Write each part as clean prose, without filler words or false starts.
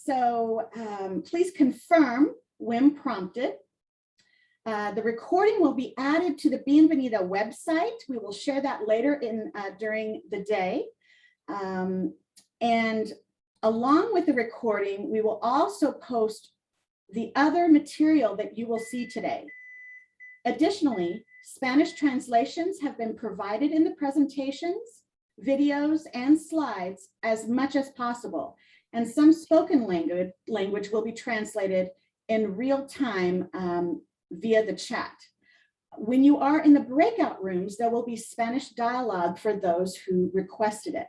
So please confirm when prompted. The recording will be added to the Bienvenida website. We will share that later during the day. And along with the recording, we will also post the other material that you will see today. Additionally, Spanish translations have been provided in the presentations, videos, and slides as much as possible. And some spoken language will be translated in real time via the chat. When you are in the breakout rooms, there will be Spanish dialogue for those who requested it.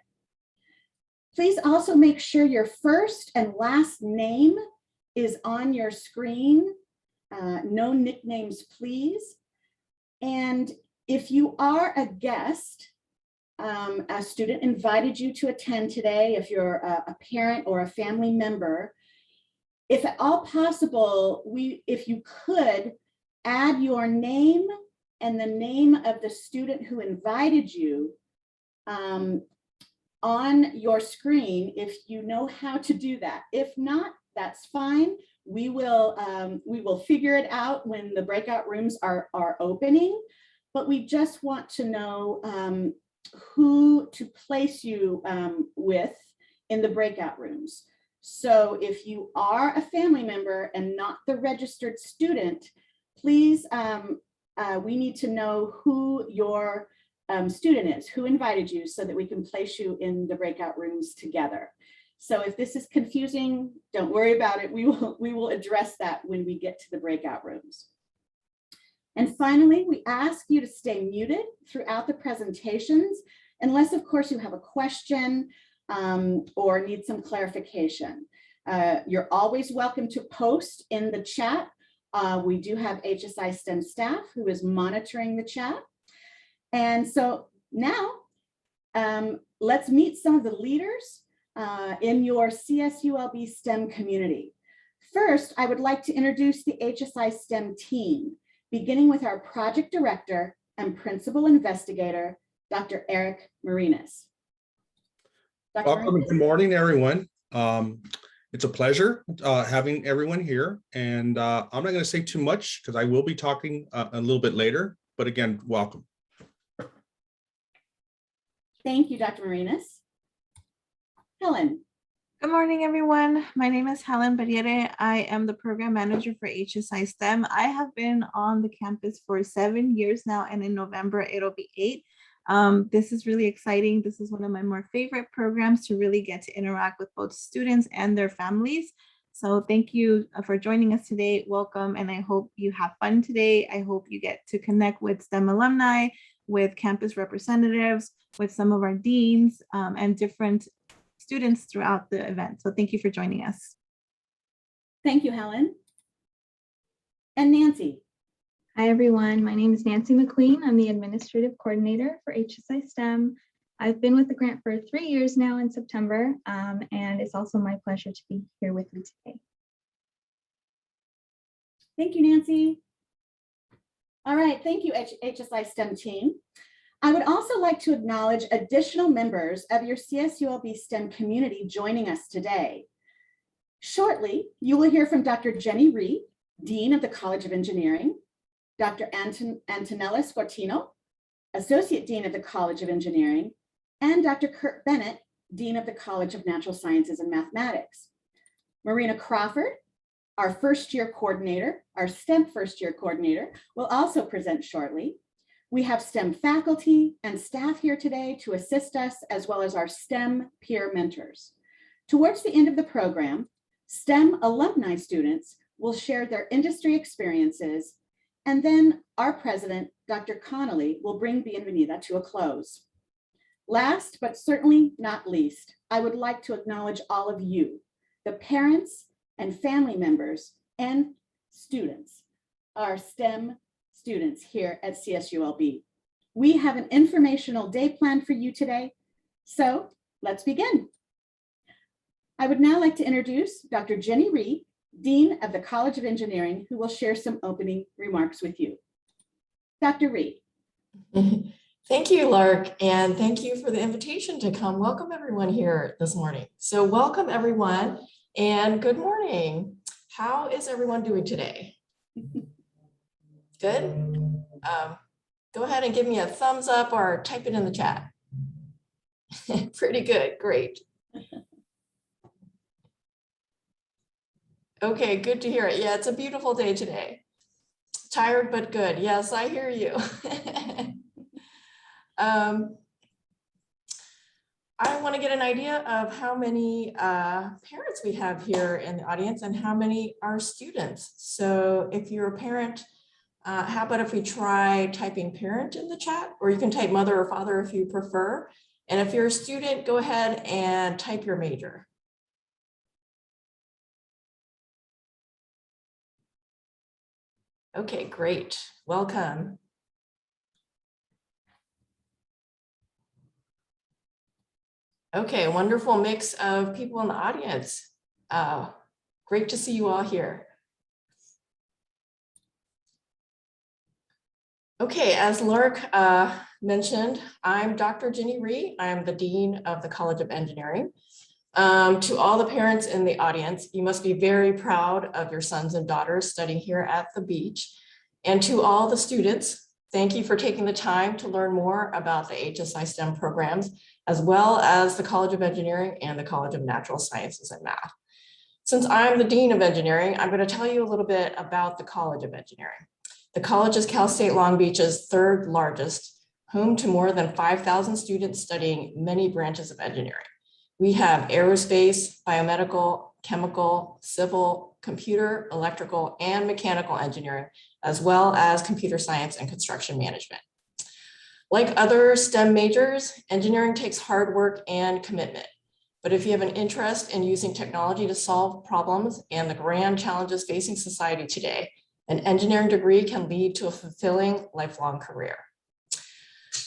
Please also make sure your first and last name is on your screen. No nicknames, please. And if you are a guest, a student invited you to attend today, if you're a parent or a family member, if at all possible, if you could add your name and the name of the student who invited you on your screen, if you know how to do that. If not, that's fine. We will figure it out when the breakout rooms are opening, but we just want to know who to place you with in the breakout rooms. So if you are a family member and not the registered student, please, we need to know who your student is, who invited you, so that we can place you in the breakout rooms together. So if this is confusing, don't worry about it. We will address that when we get to the breakout rooms. And finally, we ask you to stay muted throughout the presentations, unless of course you have a question or need some clarification. You're always welcome to post in the chat. We do have HSI STEM staff who is monitoring the chat. And so now let's meet some of the leaders in your CSULB STEM community. First, I would like to introduce the HSI STEM team, beginning with our project director and principal investigator, Dr. Eric Marinas. Welcome and good morning, everyone. It's a pleasure having everyone here. And I'm not going to say too much because I will be talking a little bit later, but again, welcome. Thank you, Dr. Marinas. Helen. Good morning, everyone. My name is Helen Barriere. I am the program manager for HSI STEM. I have been on the campus for 7 years now, and in November, it'll be 8. This is really exciting. This is one of my more favorite programs to really get to interact with both students and their families. So thank you for joining us today. Welcome, and I hope you have fun today. I hope you get to connect with STEM alumni, with campus representatives, with some of our deans, and different students throughout the event. So thank you for joining us. Thank you, Helen. And Nancy. Hi, everyone. My name is Nancy McQueen. I'm the administrative coordinator for HSI STEM. I've been with the grant for 3 years now in September, and it's also my pleasure to be here with you today. Thank you, Nancy. All right, thank you, HSI STEM team. I would also like to acknowledge additional members of your CSULB STEM community joining us today. Shortly, you will hear from Dr. Jenny Reed, Dean of the College of Engineering, Dr. Antonella Scortino, Associate Dean of the College of Engineering, and Dr. Kurt Bennett, Dean of the College of Natural Sciences and Mathematics. Marina Crawford, our first-year coordinator, our STEM first-year coordinator, will also present shortly. We have STEM faculty and staff here today to assist us, as well as our STEM peer mentors. Towards the end of the program, STEM alumni students will share their industry experiences, and then our president, Dr. Connolly, will bring Bienvenida to a close. Last, but certainly not least, I would like to acknowledge all of you, the parents and family members and students, our STEM students here at CSULB. We have an informational day planned for you today, so let's begin. I would now like to introduce Dr. Jenny Reed, Dean of the College of Engineering, who will share some opening remarks with you. Dr. Reed. Thank you, Lark, and thank you for the invitation to come. Welcome everyone here this morning. So welcome everyone. And good morning. How is everyone doing today? Good? Go ahead and give me a thumbs up or type it in the chat. Pretty good, great. Okay, good to hear it. Yeah, it's a beautiful day today. Tired, but good. Yes, I hear you. I want to get an idea of how many parents we have here in the audience and how many are students. So if you're a parent, how about if we try typing parent in the chat, or you can type mother or father if you prefer. And if you're a student, go ahead and type your major. Okay, great. Welcome. Okay, wonderful mix of people in the audience. Great to see you all here. Okay, as Lark mentioned, I'm Dr. Ginny Rhee. I'm the Dean of the College of Engineering. To all the parents in the audience, you must be very proud of your sons and daughters studying here at the beach. And to all the students, thank you for taking the time to learn more about the HSI STEM programs, as well as the College of Engineering and the College of Natural Sciences and Math. Since I'm the Dean of Engineering, I'm going to tell you a little bit about the College of Engineering. The college is Cal State Long Beach's third largest, home to more than 5,000 students studying many branches of engineering. We have aerospace, biomedical, chemical, civil, computer, electrical, and mechanical engineering, as well as computer science and construction management. Like other STEM majors, engineering takes hard work and commitment. But if you have an interest in using technology to solve problems and the grand challenges facing society today, an engineering degree can lead to a fulfilling lifelong career.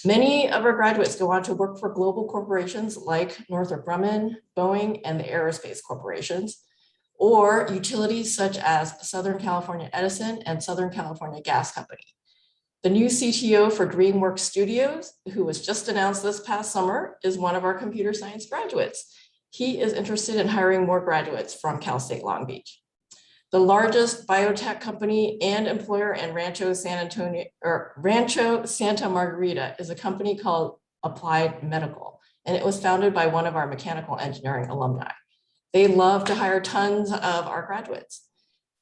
Many of our graduates go on to work for global corporations like Northrop Grumman, Boeing, and the aerospace corporations, or utilities such as Southern California Edison and Southern California Gas Company. The new CTO for DreamWorks Studios, who was just announced this past summer, is one of our computer science graduates. He is interested in hiring more graduates from Cal State Long Beach. The largest biotech company and employer in Rancho Santa Margarita is a company called Applied Medical, and it was founded by one of our mechanical engineering alumni. They love to hire tons of our graduates.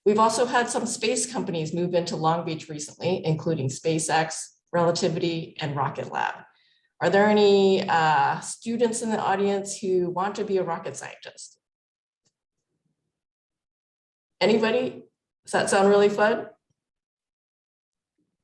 We've also had some space companies move into Long Beach recently, including SpaceX, Relativity, and Rocket Lab. Are there any students in the audience who want to be a rocket scientist? Anybody? Does that sound really fun?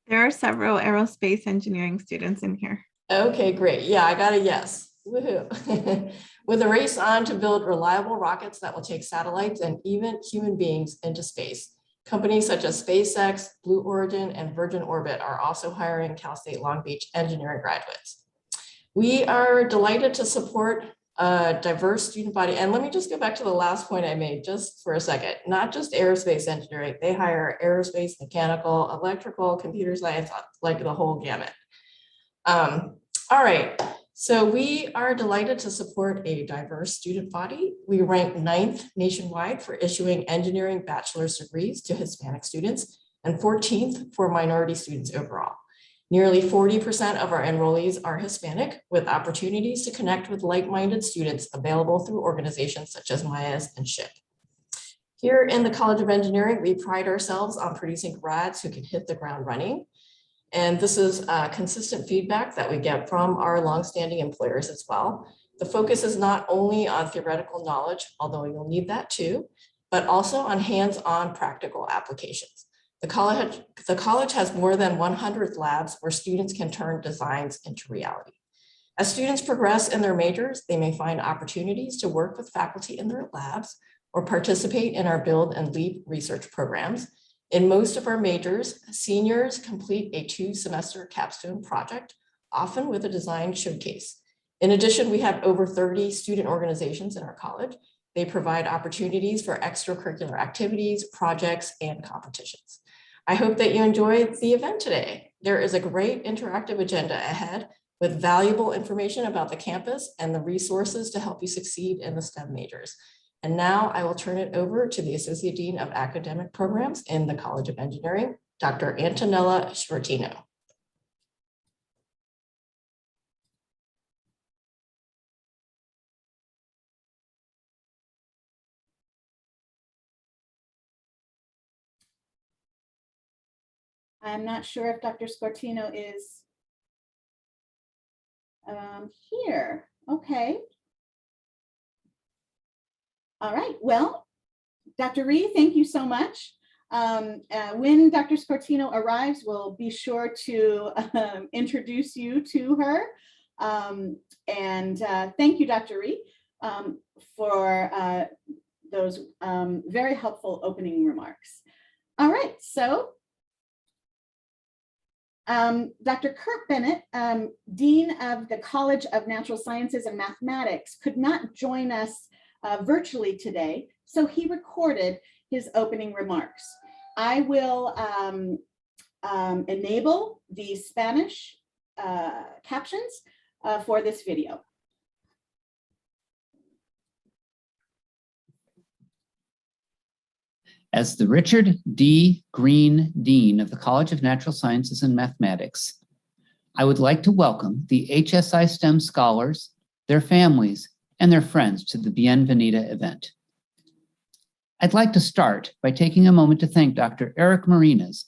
There are several aerospace engineering students in here. Okay, great. Yeah, I got a yes. Woohoo. With a race on to build reliable rockets that will take satellites and even human beings into space, companies such as SpaceX, Blue Origin, and Virgin Orbit are also hiring Cal State Long Beach engineering graduates. We are delighted to support a diverse student body. And let me just go back to the last point I made just for a second. Not just aerospace engineering, they hire aerospace, mechanical, electrical, computer science, like the whole gamut. All right, so we are delighted to support a diverse student body. We rank 9th nationwide for issuing engineering bachelor's degrees to Hispanic students and 14th for minority students overall. Nearly 40% of our enrollees are Hispanic, with opportunities to connect with like-minded students available through organizations such as MAIAS and SHIP. Here in the College of Engineering, we pride ourselves on producing grads who can hit the ground running. And this is consistent feedback that we get from our longstanding employers as well. The focus is not only on theoretical knowledge, although you'll need that too, but also on hands-on practical applications. The college has more than 100 labs where students can turn designs into reality. As students progress in their majors, they may find opportunities to work with faculty in their labs or participate in our Build and Leap research programs. In most of our majors, seniors complete a 2-semester capstone project, often with a design showcase. In addition, we have over 30 student organizations in our college. They provide opportunities for extracurricular activities, projects, and competitions. I hope that you enjoyed the event today. There is a great interactive agenda ahead with valuable information about the campus and the resources to help you succeed in the STEM majors. And now I will turn it over to the Associate Dean of Academic Programs in the College of Engineering, Dr. Antonella Schwartino. I'm not sure if Dr. Scortino is here. Okay. All right. Well, Dr. Ree, thank you so much. When Dr. Scortino arrives, we'll be sure to introduce you to her. Thank you, Dr. Ree, for those very helpful opening remarks. All right, so Dr. Kirk Bennett, Dean of the College of Natural Sciences and Mathematics, could not join us virtually today, so he recorded his opening remarks. I will enable the Spanish captions for this video. As the Richard D. Green Dean of the College of Natural Sciences and Mathematics, I would like to welcome the HSI STEM scholars, their families, and their friends to the Bienvenida event. I'd like to start by taking a moment to thank Dr. Eric Marinas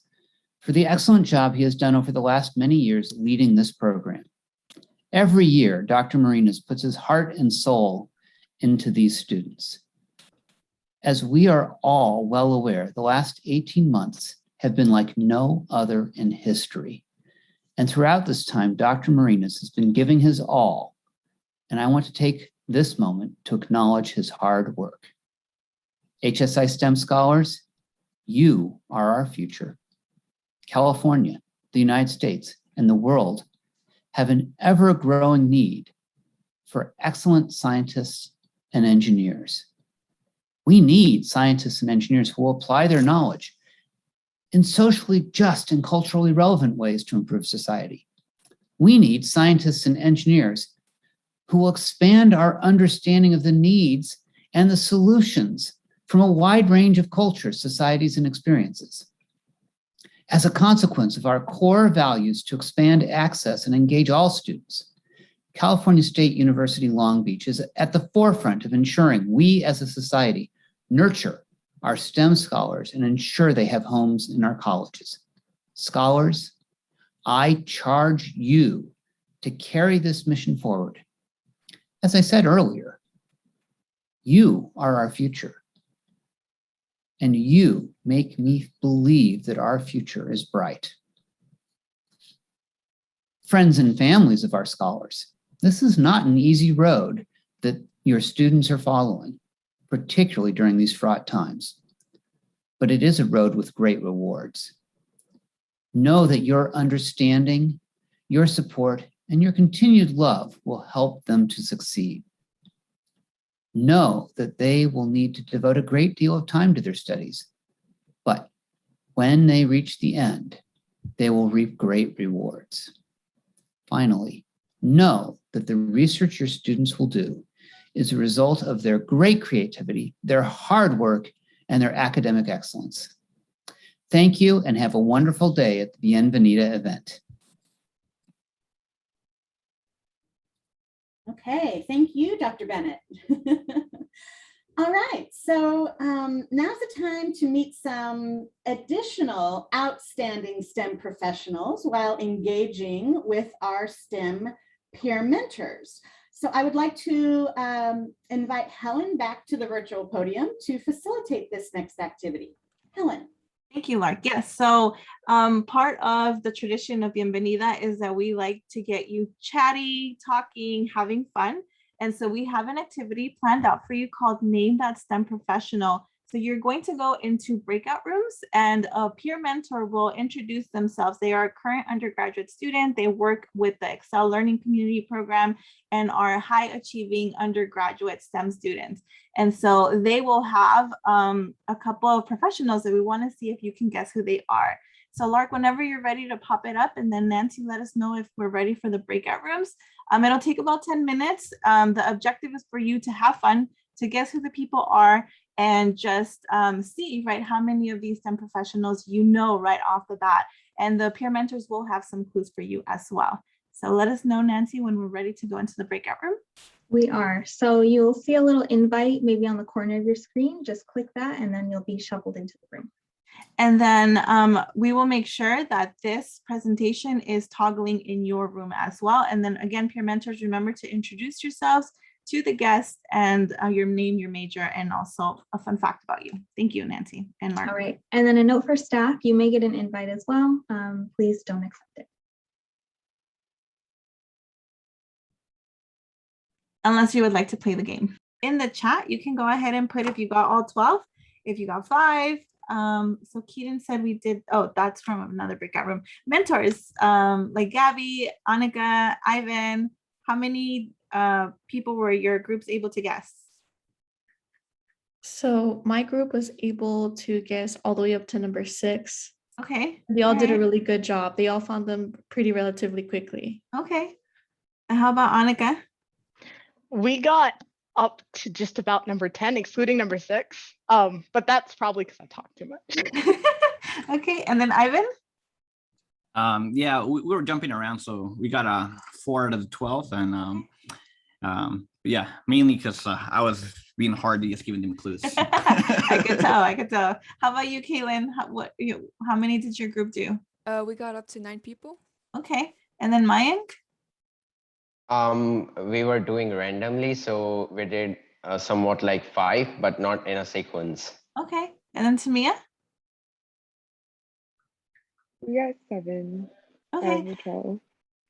for the excellent job he has done over the last many years leading this program. Every year, Dr. Marinas puts his heart and soul into these students. As we are all well aware, the last 18 months have been like no other in history. And throughout this time, Dr. Marinas has been giving his all. And I want to take this moment to acknowledge his hard work. HSI STEM scholars, you are our future. California, the United States, and the world have an ever-growing need for excellent scientists and engineers. We need scientists and engineers who will apply their knowledge in socially just and culturally relevant ways to improve society. We need scientists and engineers who will expand our understanding of the needs and the solutions from a wide range of cultures, societies, and experiences. As a consequence of our core values to expand access and engage all students, California State University Long Beach is at the forefront of ensuring we as a society nurture our STEM scholars and ensure they have homes in our colleges. Scholars, I charge you to carry this mission forward. As I said earlier, you are our future, and you make me believe that our future is bright. Friends and families of our scholars, this is not an easy road that your students are following, particularly during these fraught times, but it is a road with great rewards. Know that your understanding, your support, and your continued love will help them to succeed. Know that they will need to devote a great deal of time to their studies, but when they reach the end, they will reap great rewards. Finally, know that the research your students will do is a result of their great creativity, their hard work, and their academic excellence. Thank you and have a wonderful day at the Bienvenida event. Okay, thank you, Dr. Bennett. All right, so now's the time to meet some additional outstanding STEM professionals while engaging with our STEM peer mentors. So I would like to invite Helen back to the virtual podium to facilitate this next activity. Helen. Thank you, Lark. Yes, so part of the tradition of Bienvenida is that we like to get you chatty, talking, having fun. And so we have an activity planned out for you called Name That STEM Professional. So you're going to go into breakout rooms and a peer mentor will introduce themselves. They are a current undergraduate student. They work with the Excel Learning Community Program and are high achieving undergraduate STEM students. And so they will have a couple of professionals that we want to see if you can guess who they are. So Lark, whenever you're ready to pop it up, and then Nancy, let us know if we're ready for the breakout rooms. It'll take about 10 minutes. The objective is for you to have fun, to guess who the people are and just see, right, how many of these STEM professionals you know right off the bat. And the peer mentors will have some clues for you as well. So let us know, Nancy, when we're ready to go into the breakout room. We are. So you'll see a little invite maybe on the corner of your screen. Just click that and then you'll be shuffled into the room. And then we will make sure that this presentation is toggling in your room as well. And then again, peer mentors, remember to introduce yourselves to the guest and your name, your major, and also a fun fact about you. Thank you, Nancy and Mark. All right. And then a note for staff, you may get an invite as well. Please don't accept it. Unless you would like to play the game. In the chat, you can go ahead and put if you got all 12, if you got 5. So Keaton said we did, oh, that's from another breakout room. Mentors, like Gabby, Annika, Ivan, how many people were your groups able to guess? So my group was able to guess all the way up to number 6. Okay. They all did a really good job. They all found them pretty relatively quickly. Okay. And how about Annika? We got up to just about number 10, excluding number 6. But that's probably because I talked too much. Okay, and then Ivan? Yeah, we were jumping around, so we got 4 out of the 12, and yeah, mainly because I was being hard to just giving them clues. I could tell. How about you, Kaylin? How many did your group do? We got up to 9 people. Okay, and then Mayank? We were doing randomly, so we did somewhat like 5, but not in a sequence. Okay, and then Tamia? We got 7. Okay. 12.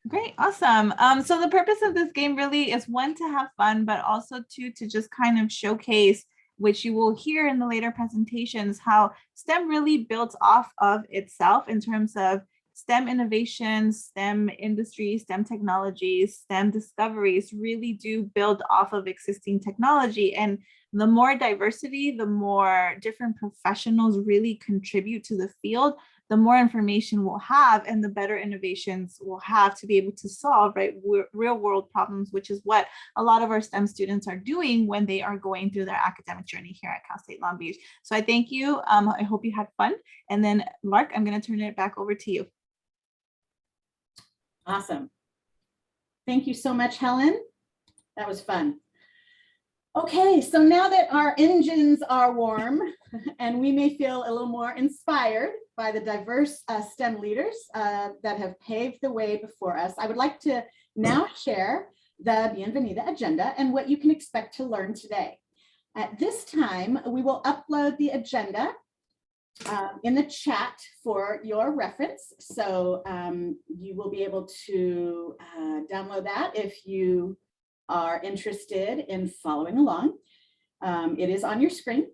Great, awesome. So the purpose of this game really is 1, to have fun, but also 2, to just kind of showcase, which you will hear in the later presentations, how STEM really builds off of itself in terms of STEM innovations, STEM industries, STEM technologies, STEM discoveries really do build off of existing technology. And the more diversity, the more different professionals really contribute to the field, the more information we'll have and the better innovations we'll have to be able to solve, right, real world problems, which is what a lot of our STEM students are doing when they are going through their academic journey here at Cal State Long Beach. So I thank you. I hope you had fun. And then Mark, I'm going to turn it back over to you. Awesome. Thank you so much, Helen. That was fun. Okay, so now that our engines are warm and we may feel a little more inspired by the diverse STEM leaders that have paved the way before us, I would like to now share the Bienvenida agenda and what you can expect to learn today. At this time, we will upload the agenda in the chat for your reference. So you will be able to download that if you are interested in following along. It is on your screen.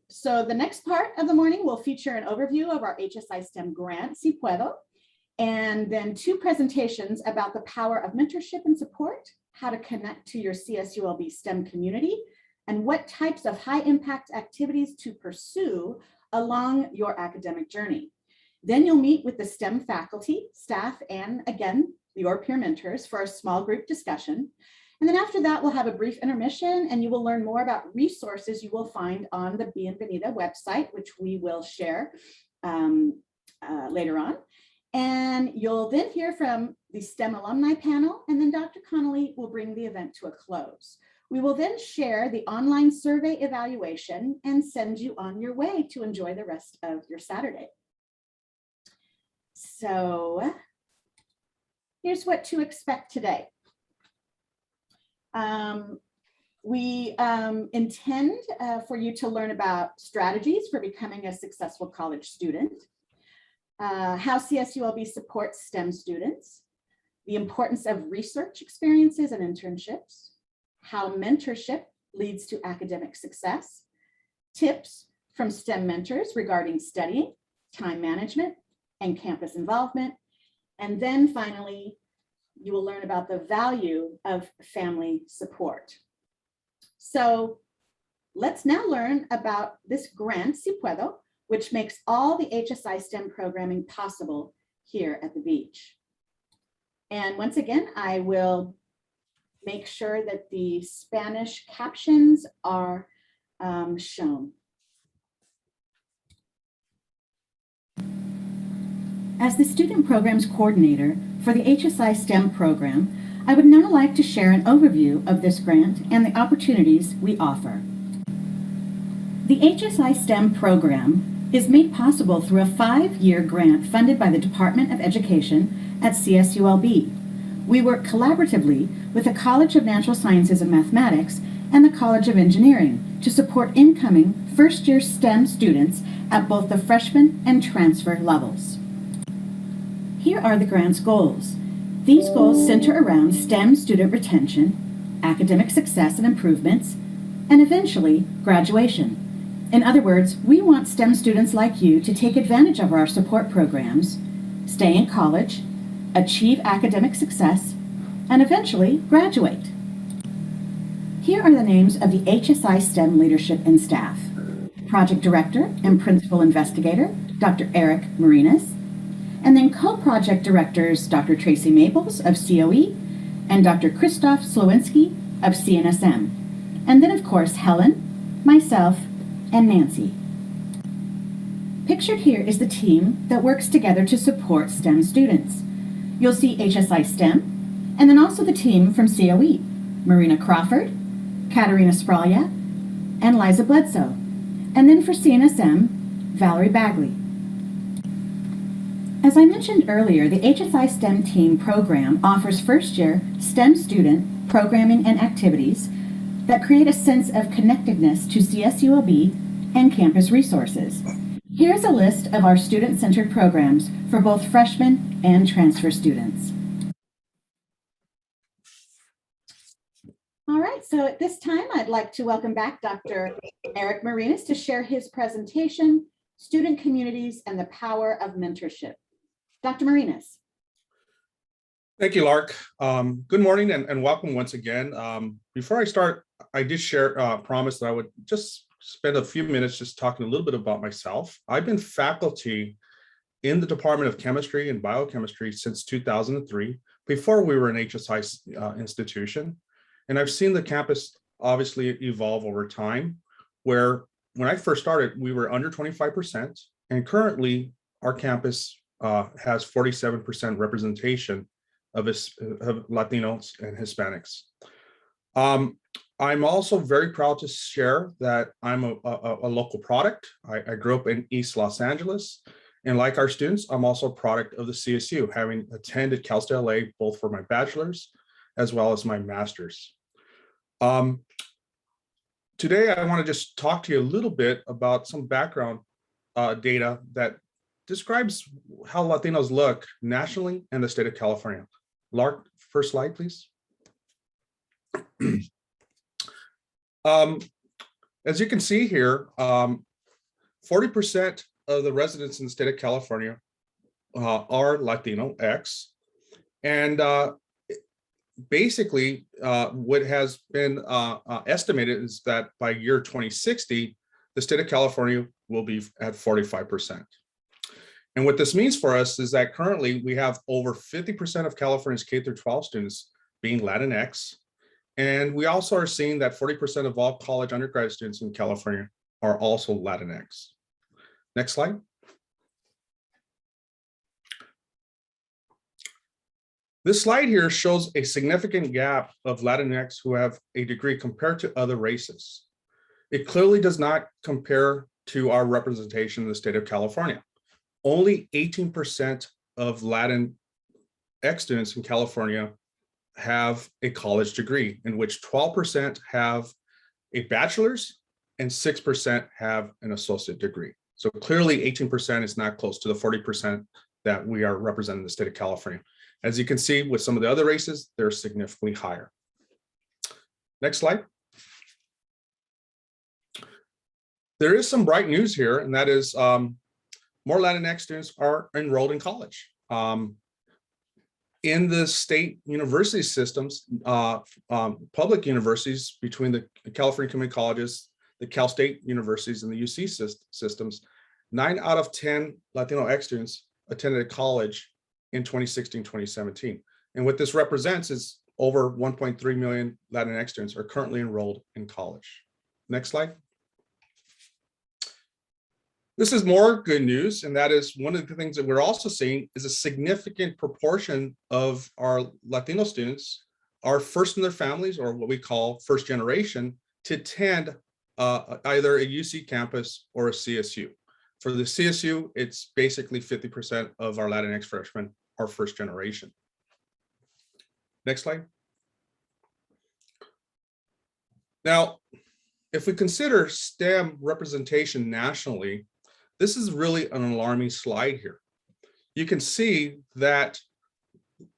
So the next part of the morning will feature an overview of our HSI STEM grant, Puedo, and then 2 presentations about the power of mentorship and support, how to connect to your CSULB STEM community, and what types of high impact activities to pursue along your academic journey. Then you'll meet with the STEM faculty, staff, and again, your peer mentors for a small group discussion. And then after that, we'll have a brief intermission and you will learn more about resources you will find on the Bienvenida website, which we will share later on. And you'll then hear from the STEM alumni panel, and then Dr. Connolly will bring the event to a close. We will then share the online survey evaluation and send you on your way to enjoy the rest of your Saturday. So here's what to expect today. We intend for you to learn about strategies for becoming a successful college student, how CSULB supports STEM students, the importance of research experiences and internships, how mentorship leads to academic success, tips from STEM mentors regarding studying, time management, and campus involvement. And then finally, you will learn about the value of family support. So let's now learn about this grant, Puedo, which makes all the HSI STEM programming possible here at the beach. And once again, I will make sure that the Spanish captions are shown. As the Student Programs Coordinator for the HSI STEM program, I would now like to share an overview of this grant and the opportunities we offer. The HSI STEM program is made possible through a 5-year grant funded by the Department of Education at CSULB. We work collaboratively with the College of Natural Sciences and Mathematics and the College of Engineering to support incoming first-year STEM students at both the freshman and transfer levels. Here are the grant's goals. These goals center around STEM student retention, academic success and improvements, and eventually graduation. In other words, we want STEM students like you to take advantage of our support programs, stay in college, achieve academic success, and eventually graduate. Here are the names of the HSI STEM leadership and staff. Project Director and Principal Investigator, Dr. Eric Marinas, and then co-project directors, Dr. Tracy Maples of COE and Dr. Christoph Slowinski of CNSM. And then, of course, Helen, myself, and Nancy. Pictured here is the team that works together to support STEM students. You'll see HSI STEM, and then also the team from COE, Marina Crawford, Katerina Spralia, and Liza Bledsoe. And then for CNSM, Valerie Bagley. As I mentioned earlier, the HSI STEM team program offers first-year STEM student programming and activities that create a sense of connectedness to CSULB and campus resources. Here's a list of our student-centered programs for both freshmen and transfer students. All right, so at this time, I'd like to welcome back Dr. Eric Marinas to share his presentation, Student Communities and the Power of Mentorship. Dr. Marinas. Thank you, Lark. Good morning and welcome once again. Before I start, I did promise that I would just spend a few minutes just talking a little bit about myself. I've been faculty in the Department of Chemistry and Biochemistry since 2003, before we were an HSI institution. And I've seen the campus obviously evolve over time, where when I first started, we were under 25%, and currently our campus has 47% representation of Latinos and Hispanics. I'm also very proud to share that I'm a local product. I grew up in East Los Angeles, and like our students, I'm also a product of the CSU, having attended Cal State LA both for my bachelor's as well as my master's. Today, I want to just talk to you a little bit about some background data that describes how Latinos look nationally and the state of California. Lark, first slide, please. As you can see here, 40% of the residents in the state of California are Latino X. And basically, what has been estimated is that by year 2060, the state of California will be at 45%. And what this means for us is that currently we have over 50% of California's K-12 students being Latinx. And we also are seeing that 40% of all college undergraduate students in California are also Latinx. Next slide. This slide here shows a significant gap of Latinx who have a degree compared to other races. It clearly does not compare to our representation in the state of California. Only 18% of Latinx students in California have a college degree, in which 12% have a bachelor's and 6% have an associate degree. So clearly 18% is not close to the 40% that we are representing in the state of California. As you can see with some of the other races, they're significantly higher. Next slide. There is some bright news here, and that is more Latinx students are enrolled in college. In the state university systems, public universities between the California community colleges, the Cal State universities, and the UC systems, 9 out of 10 Latino X students attended college in 2016, 2017. And what this represents is over 1.3 million Latinx students are currently enrolled in college. Next slide. This is more good news, and that is one of the things that we're also seeing is a significant proportion of our Latino students are first in their families, or what we call first generation, to attend either a UC campus or a CSU. For the CSU, it's basically 50% of our Latinx freshmen are first generation. Next slide. Now, if we consider STEM representation nationally, this is really an alarming slide here. You can see that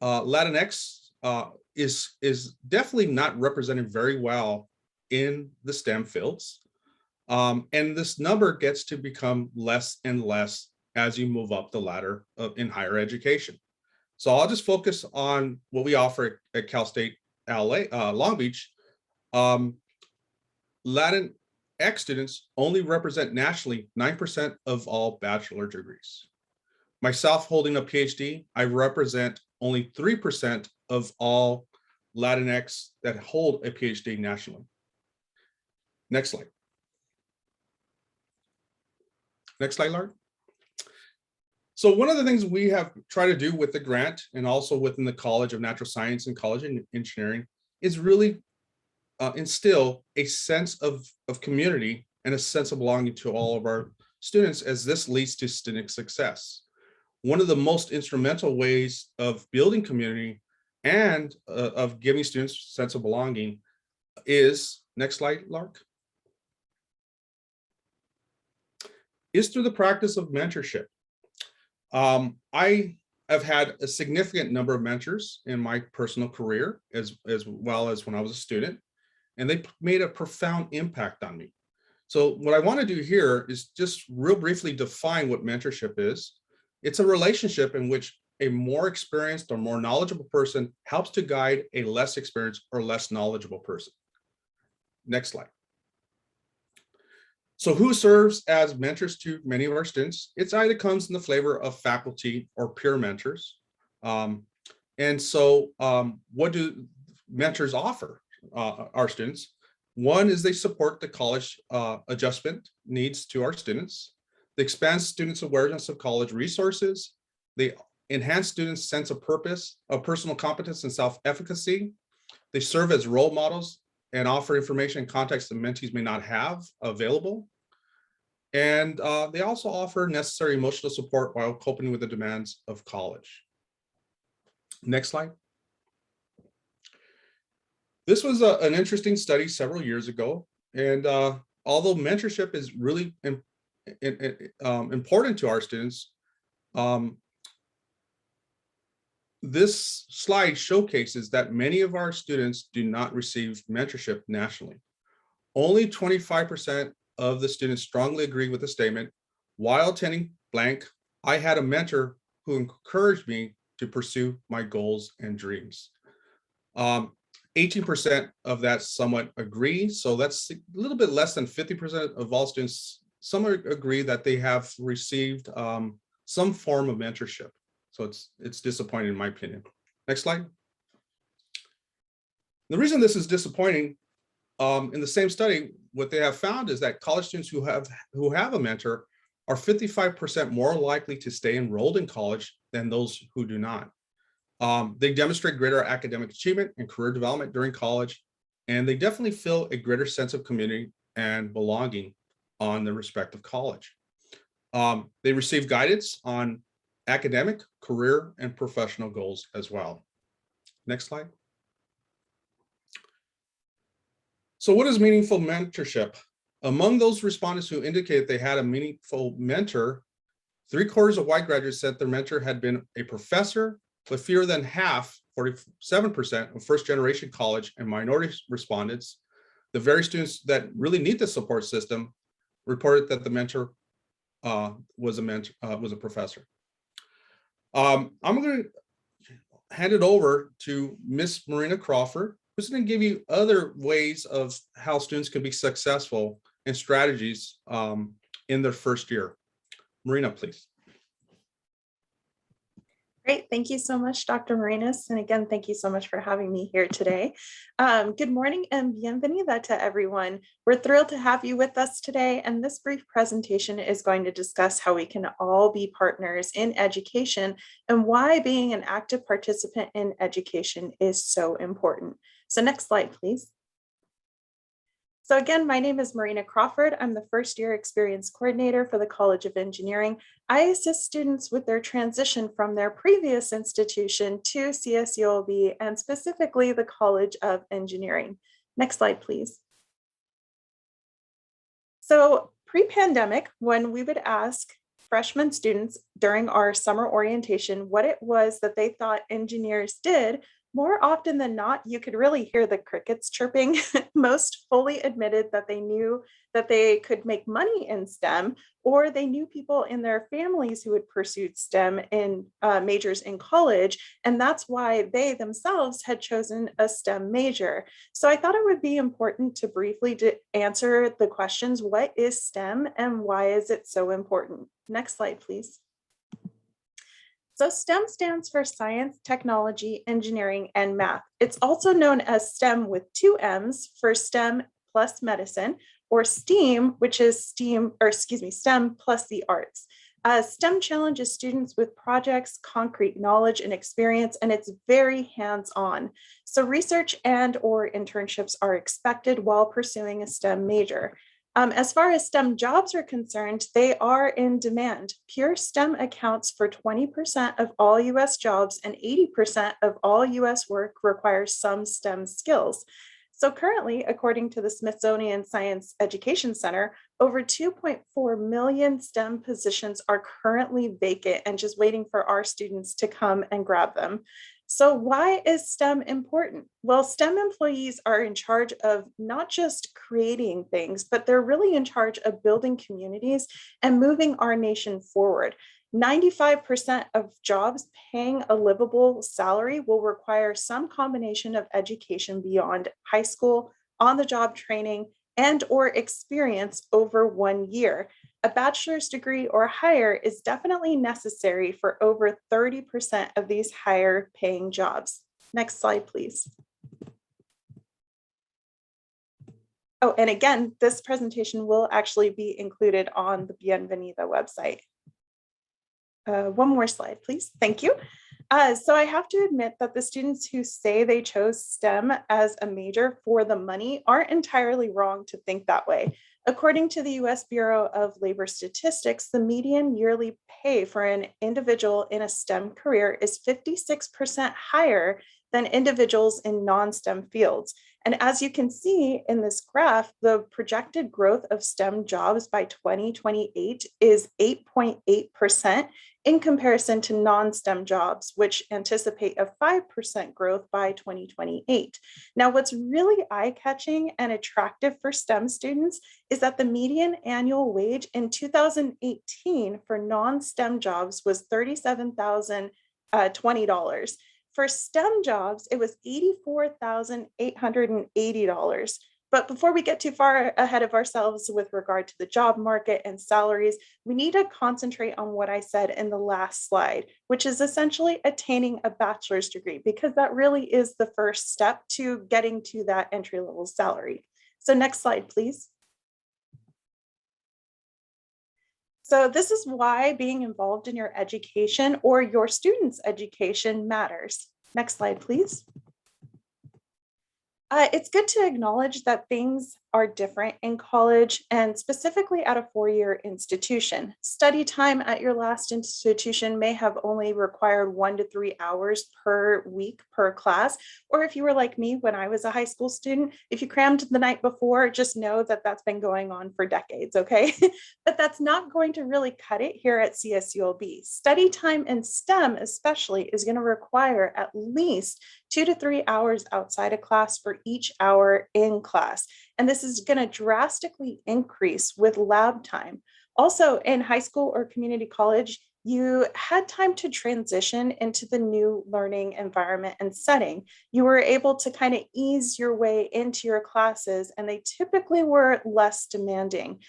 Latinx is definitely not represented very well in the STEM fields. And this number gets to become less and less as you move up the ladder in higher education. So I'll just focus on what we offer at Cal State Long Beach. Latinx students only represent nationally 9% of all bachelor degrees. Myself holding a PhD, I represent only 3% of all Latinx that hold a PhD nationally. Next slide. Next slide, Larry. So one of the things we have tried to do with the grant and also within the College of Natural Science and College of Engineering is really instill a sense of community and a sense of belonging to all of our students, as this leads to student success. One of the most instrumental ways of building community and of giving students a sense of belonging is, next slide, Lark, is through the practice of mentorship. I have had a significant number of mentors in my personal career, as well as when I was a student, and they made a profound impact on me. So what I want to do here is just real briefly define what mentorship is. It's a relationship in which a more experienced or more knowledgeable person helps to guide a less experienced or less knowledgeable person. Next slide. So who serves as mentors to many of our students? It either comes in the flavor of faculty or peer mentors. And so what do mentors offer our students? One is they support the college adjustment needs to our students. They expand students' awareness of college resources. They enhance students' sense of purpose, of personal competence and self-efficacy. They serve as role models and offer information and context that mentees may not have available. And they also offer necessary emotional support while coping with the demands of college. Next slide. This was an interesting study several years ago. And although mentorship is really important to our students, this slide showcases that many of our students do not receive mentorship nationally. Only 25% of the students strongly agree with the statement, while attending blank, I had a mentor who encouraged me to pursue my goals and dreams. 18% of that somewhat agree. So that's a little bit less than 50% of all students. Some agree that they have received some form of mentorship. So it's disappointing in my opinion. Next slide. The reason this is disappointing, in the same study, what they have found is that college students who have a mentor are 55% more likely to stay enrolled in college than those who do not. They demonstrate greater academic achievement and career development during college, and they definitely feel a greater sense of community and belonging on their respective college. They receive guidance on academic, career, and professional goals as well. Next slide. So what is meaningful mentorship? Among those respondents who indicated they had a meaningful mentor, 3/4 of white graduates said their mentor had been a professor, but fewer than half, 47% of first-generation college and minority respondents, the very students that really need the support system, reported that the mentor was a professor. I'm going to hand it over to Miss Marina Crawford, who's going to give you other ways of how students can be successful and strategies in their first year. Marina, please. Great. Thank you so much, Dr. Marinas. And again, thank you so much for having me here today. Good morning and bienvenida to everyone. We're thrilled to have you with us today. And this brief presentation is going to discuss how we can all be partners in education and why being an active participant in education is so important. So next slide, please. So again, my name is Marina Crawford. I'm the first year experience coordinator for the College of Engineering. I assist students with their transition from their previous institution to CSULB and specifically the College of Engineering. Next slide, please. So pre-pandemic, when we would ask freshman students during our summer orientation what it was that they thought engineers did, more often than not, you could really hear the crickets chirping. Most fully admitted that they knew that they could make money in STEM, or they knew people in their families who had pursued STEM in majors in college, and that's why they themselves had chosen a STEM major. So I thought it would be important to briefly answer the questions, what is STEM and why is it so important? Next slide, please. So STEM stands for science, technology, engineering, and math. It's also known as STEM with 2 M's for STEM plus medicine, or STEAM, which is STEM plus the arts. STEM challenges students with projects, concrete knowledge and experience, and it's very hands-on. So research and or internships are expected while pursuing a STEM major. As far as STEM jobs are concerned, they are in demand. Pure STEM accounts for 20% of all US jobs and 80% of all US work requires some STEM skills. So currently, according to the Smithsonian Science Education Center, over 2.4 million STEM positions are currently vacant and just waiting for our students to come and grab them. So why is STEM important? Well, STEM employees are in charge of not just creating things, but they're really in charge of building communities and moving our nation forward. 95% of jobs paying a livable salary will require some combination of education beyond high school, on-the-job training, and or experience over 1 year. A bachelor's degree or higher is definitely necessary for over 30% of these higher paying jobs. Next slide, please. Oh, and again, this presentation will actually be included on the Bienvenida website. One more slide, please. Thank you. So I have to admit that the students who say they chose STEM as a major for the money aren't entirely wrong to think that way. According to the US Bureau of Labor Statistics, the median yearly pay for an individual in a STEM career is 56% higher than individuals in non-STEM fields. And as you can see in this graph, the projected growth of STEM jobs by 2028 is 8.8% in comparison to non-STEM jobs, which anticipate a 5% growth by 2028. Now, what's really eye-catching and attractive for STEM students is that the median annual wage in 2018 for non-STEM jobs was $37,020. For STEM jobs, it was $84,880. But before we get too far ahead of ourselves with regard to the job market and salaries, we need to concentrate on what I said in the last slide, which is essentially attaining a bachelor's degree, because that really is the first step to getting to that entry-level salary. So next slide, please. So this is why being involved in your education or your students' education matters. Next slide, please. It's good to acknowledge that things are different in college and specifically at a 4-year institution. Study time at your last institution may have only required 1 to 3 hours per week per class. Or if you were like me when I was a high school student, if you crammed the night before, just know that that's been going on for decades, okay? But that's not going to really cut it here at CSULB. Study time in STEM especially is going to require at least 2 to 3 hours outside of class for each hour in class. And this is going to drastically increase with lab time. Also, in high school or community college, you had time to transition into the new learning environment and setting. You were able to kind of ease your way into your classes, and they typically were less demanding.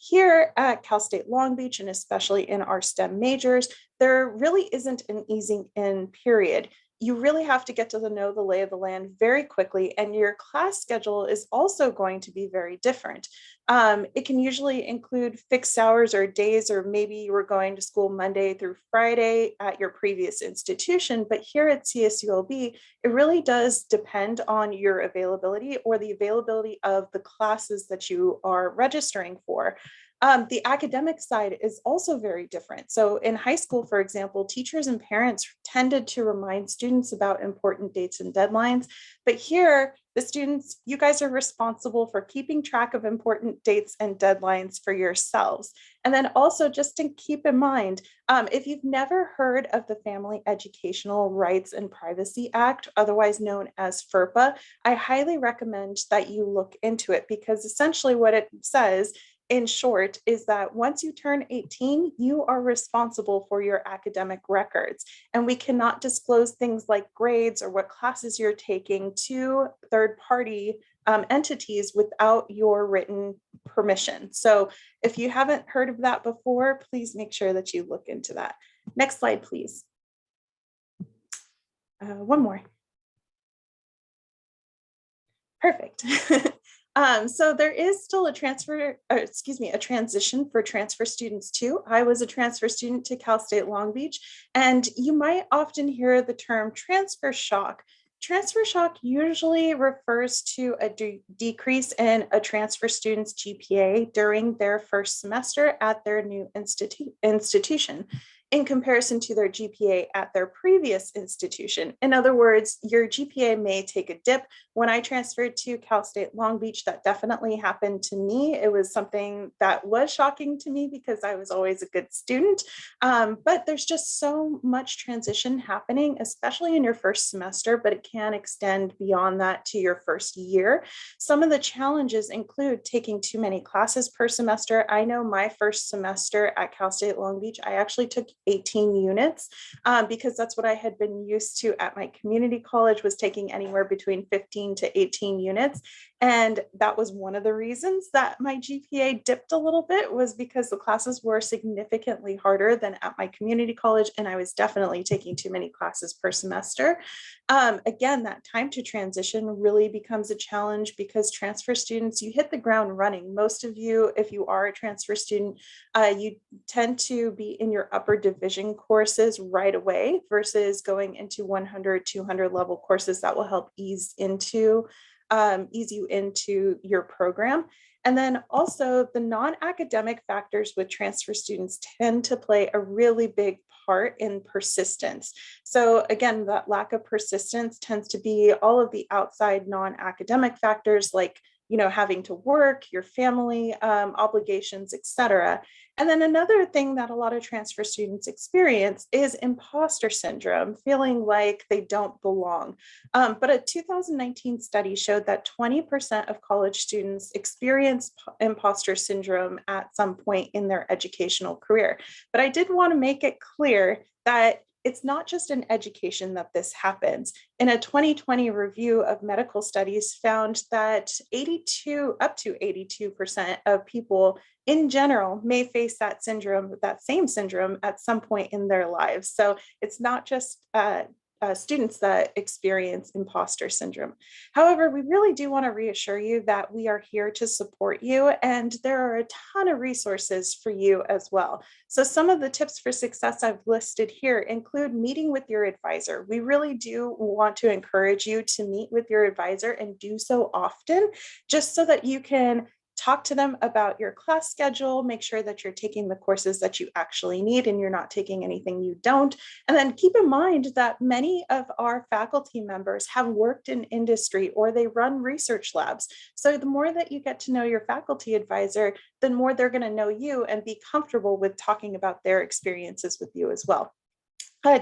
Here at Cal State Long Beach, and especially in our STEM majors, there really isn't an easing in period. You really have to get to know the lay of the land very quickly, and your class schedule is also going to be very different. It can usually include fixed hours or days, or maybe you were going to school Monday through Friday at your previous institution, but here at CSULB, it really does depend on your availability or the availability of the classes that you are registering for. The academic side is also very different. So in high school, for example, teachers and parents tended to remind students about important dates and deadlines. But here, the students, you guys are responsible for keeping track of important dates and deadlines for yourselves. And then also just to keep in mind, if you've never heard of the Family Educational Rights and Privacy Act, otherwise known as FERPA, I highly recommend that you look into it, because essentially what it says in short is that once you turn 18, you are responsible for your academic records, and we cannot disclose things like grades or what classes you're taking to third-party entities without your written permission. So if you haven't heard of that before, please make sure that you look into that. Next slide, please. One more. Perfect. So there is still a transition for transfer students too. I was a transfer student to Cal State Long Beach, and you might often hear the term transfer shock. Transfer shock usually refers to a decrease in a transfer student's GPA during their first semester at their new institution in comparison to their GPA at their previous institution. In other words, your GPA may take a dip. When I transferred to Cal State Long Beach, that definitely happened to me. It was something that was shocking to me because I was always a good student. But there's just so much transition happening, especially in your first semester, but it can extend beyond that to your first year. Some of the challenges include taking too many classes per semester. I know my first semester at Cal State Long Beach, I actually took 18 units because that's what I had been used to at my community college, was taking anywhere between 15 to 18 units. And that was one of the reasons that my GPA dipped a little bit, was because the classes were significantly harder than at my community college. And I was definitely taking too many classes per semester. Again, that time to transition really becomes a challenge because transfer students, you hit the ground running. Most of you, if you are a transfer student, you tend to be in your upper division courses right away versus going into 100, 200 level courses that will help ease you into your program. And then also the non-academic factors with transfer students tend to play a really big part in persistence. So again, that lack of persistence tends to be all of the outside non-academic factors like, you know, having to work, your family obligations, etc. And then another thing that a lot of transfer students experience is imposter syndrome, feeling like they don't belong. But a 2019 study showed that 20% of college students experience imposter syndrome at some point in their educational career. But I did want to make it clear that it's not just in education that this happens. In a 2020 review of medical studies found that up to 82% of people in general may face that same syndrome at some point in their lives. So it's not just students that experience imposter syndrome. However, we really do want to reassure you that we are here to support you, and there are a ton of resources for you as well. So some of the tips for success I've listed here include meeting with your advisor. We really do want to encourage you to meet with your advisor and do so often, just so that you can talk to them about your class schedule, make sure that you're taking the courses that you actually need and you're not taking anything you don't. And then keep in mind that many of our faculty members have worked in industry or they run research labs. So the more that you get to know your faculty advisor, the more they're going to know you and be comfortable with talking about their experiences with you as well.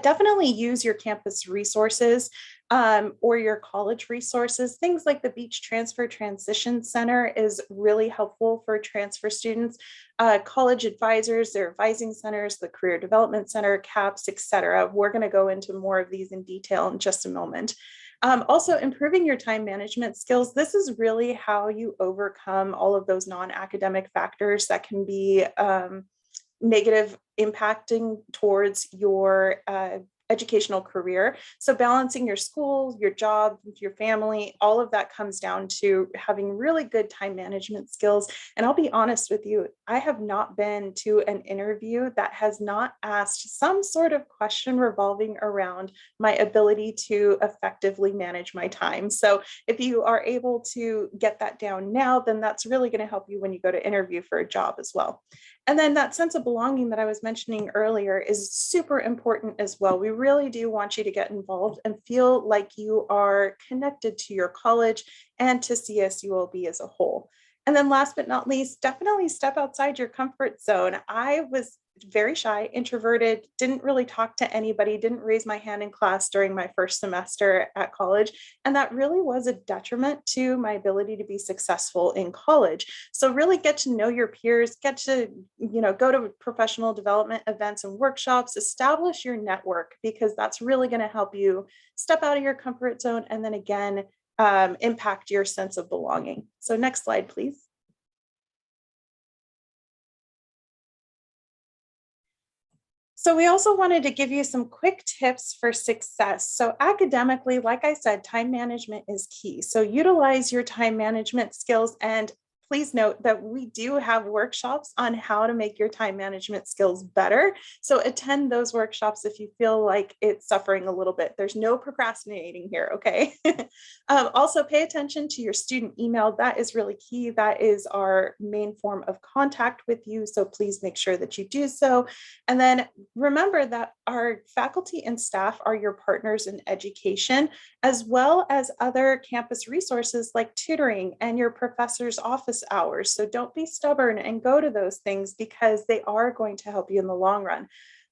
Definitely use your campus resources or your college resources. Things like the Beach Transfer Transition Center is really helpful for transfer students. College advisors, their advising centers, the Career Development Center, CAPS, etc. We're going to go into more of these in detail in just a moment. Also, improving your time management skills. This is really how you overcome all of those non-academic factors that can be negative impacting towards your educational career. So balancing your school, your job, your family, all of that comes down to having really good time management skills. And I'll be honest with you, I have not been to an interview that has not asked some sort of question revolving around my ability to effectively manage my time. So if you are able to get that down now, then that's really going to help you when you go to interview for a job as well. And then that sense of belonging that I was mentioning earlier is super important as well. We really do want you to get involved and feel like you are connected to your college and to CSULB as a whole. And then last but not least, definitely step outside your comfort zone. I was very shy, introverted, didn't really talk to anybody, didn't raise my hand in class during my first semester at college. And that really was a detriment to my ability to be successful in college. So really get to know your peers, get to, go to professional development events and workshops, establish your network, because that's really going to help you step out of your comfort zone and then again, impact your sense of belonging. So next slide, please. So we also wanted to give you some quick tips for success. So academically, like I said, time management is key. So utilize your time management skills, and please note that we do have workshops on how to make your time management skills better. So attend those workshops if you feel like it's suffering a little bit. There's no procrastinating here, okay? Also pay attention to your student email. That is really key. That is our main form of contact with you. So please make sure that you do so. And then remember that our faculty and staff are your partners in education, as well as other campus resources like tutoring and your professor's office hours. So don't be stubborn and go to those things, because they are going to help you in the long run.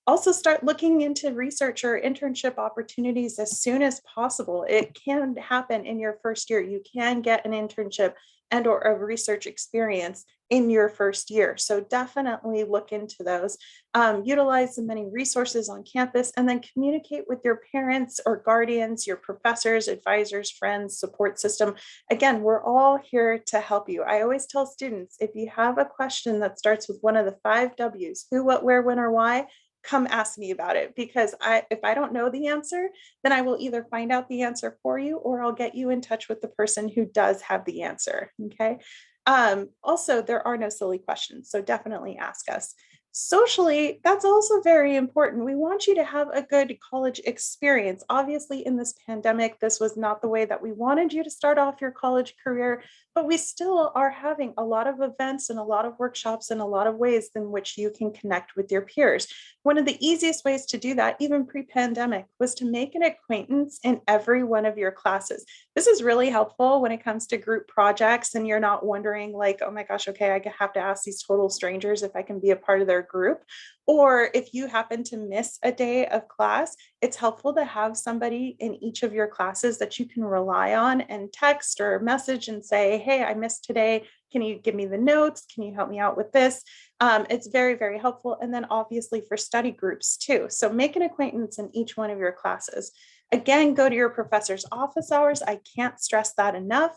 Also start looking into research or internship opportunities as soon as possible. It can happen in your first year. You can get an internship and or a research experience in your first year. So definitely look into those. Utilize the many resources on campus, and then communicate with your parents or guardians, your professors, advisors, friends, support system. Again, we're all here to help you. I always tell students, if you have a question that starts with one of the 5 W's, who, what, where, when, or why, come ask me about it, because if I don't know the answer, then I will either find out the answer for you, or I'll get you in touch with the person who does have the answer, okay? Also, there are no silly questions, so definitely ask us. Socially, that's also very important. We want you to have a good college experience. Obviously, in this pandemic, this was not the way that we wanted you to start off your college career, but we still are having a lot of events and a lot of workshops and a lot of ways in which you can connect with your peers. One of the easiest ways to do that, even pre-pandemic, was to make an acquaintance in every one of your classes. This is really helpful when it comes to group projects and you're not wondering like, oh my gosh, okay, I have to ask these total strangers if I can be a part of their group. Or if you happen to miss a day of class, it's helpful to have somebody in each of your classes that you can rely on and text or message and say, hey, I missed today. Can you give me the notes? Can you help me out with this? It's very, very helpful. And then obviously for study groups too. So make an acquaintance in each one of your classes. Again, go to your professor's office hours. I can't stress that enough.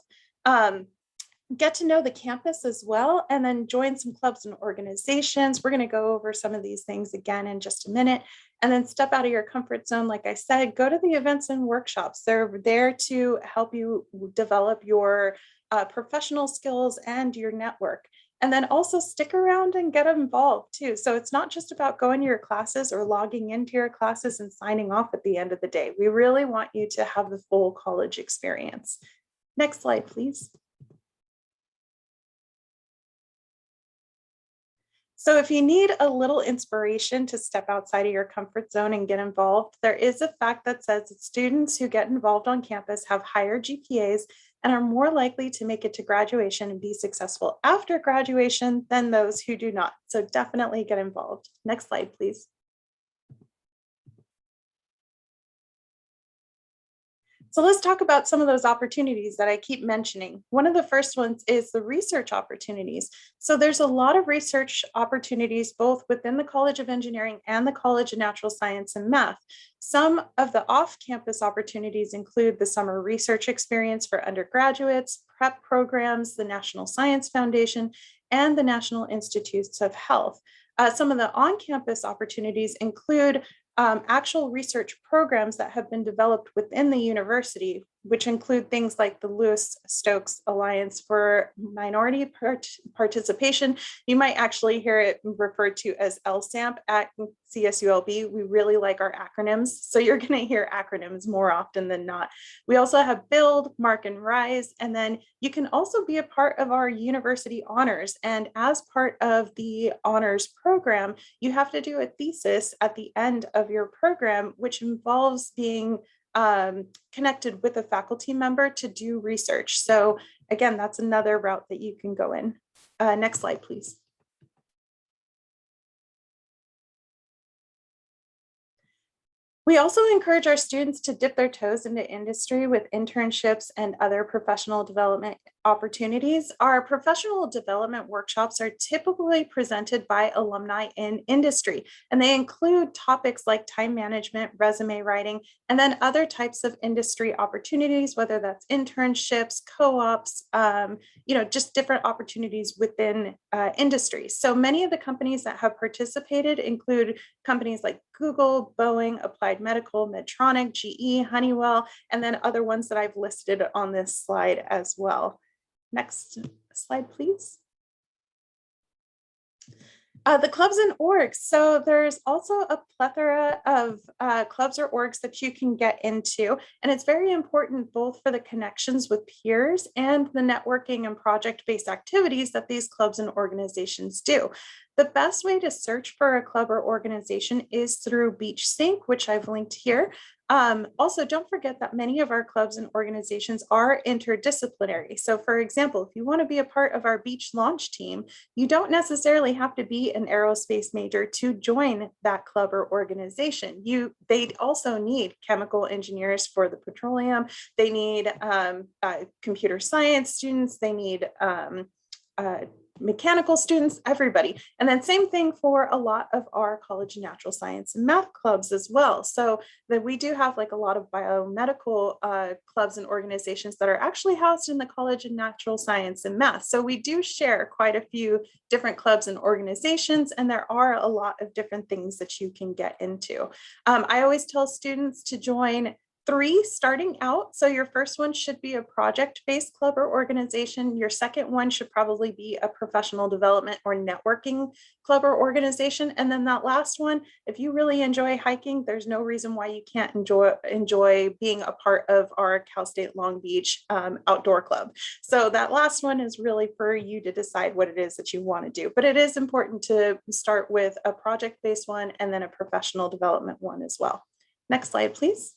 Get to know the campus as well, and then join some clubs and organizations. We're going to go over some of these things again in just a minute, and then step out of your comfort zone. Like I said, go to the events and workshops. They're there to help you develop your professional skills and your network. And then also stick around and get involved too. So it's not just about going to your classes or logging into your classes and signing off at the end of the day. We really want you to have the full college experience. Next slide, please. So if you need a little inspiration to step outside of your comfort zone and get involved, there is a fact that says that students who get involved on campus have higher GPAs and are more likely to make it to graduation and be successful after graduation than those who do not. So definitely get involved. Next slide, please. So let's talk about some of those opportunities that I keep mentioning. One of the first ones is the research opportunities. So there's a lot of research opportunities both within the College of Engineering and the College of Natural Science and Math. Some of the off-campus opportunities include the summer research experience for undergraduates, prep programs, the National Science Foundation, and the National Institutes of Health. Some of the on-campus opportunities include actual research programs that have been developed within the university, which include things like the Lewis-Stokes Alliance for Minority Participation. You might actually hear it referred to as LSAMP at CSULB. We really like our acronyms, so you're going to hear acronyms more often than not. We also have Build, Mark, and Rise, and then you can also be a part of our university honors. And as part of the honors program, you have to do a thesis at the end of your program, which involves being connected with a faculty member to do research. So again, that's another route that you can go in. Next slide, please. We also encourage our students to dip their toes into industry with internships and other professional development opportunities. Our professional development workshops are typically presented by alumni in industry, and they include topics like time management, resume writing, and then other types of industry opportunities, whether that's internships, co-ops, just different opportunities within industry. So many of the companies that have participated include companies like Google, Boeing, Applied Medical, Medtronic, GE, Honeywell, and then other ones that I've listed on this slide as well. Next slide, please. The clubs and orgs. So there's also a plethora of clubs or orgs that you can get into. And it's very important both for the connections with peers and the networking and project-based activities that these clubs and organizations do. The best way to search for a club or organization is through BeachSync, which I've linked here. Also, don't forget that many of our clubs and organizations are interdisciplinary. So for example, if you want to be a part of our beach launch team, you don't necessarily have to be an aerospace major to join that club or organization. They also need chemical engineers for the petroleum. They need computer science students. They need mechanical students, everybody. And then same thing for a lot of our College of Natural Science and Math clubs as well. So that we do have like a lot of biomedical clubs and organizations that are actually housed in the College of Natural Science and Math. So we do share quite a few different clubs and organizations, and there are a lot of different things that you can get into. I always tell students to join 3 starting out. So your first one should be a project-based club or organization. Your second one should probably be a professional development or networking club or organization. And then that last one, if you really enjoy hiking, there's no reason why you can't enjoy being a part of our Cal State Long Beach outdoor club. So that last one is really for you to decide what it is that you want to do. But it is important to start with a project-based one and then a professional development one as well. Next slide, please.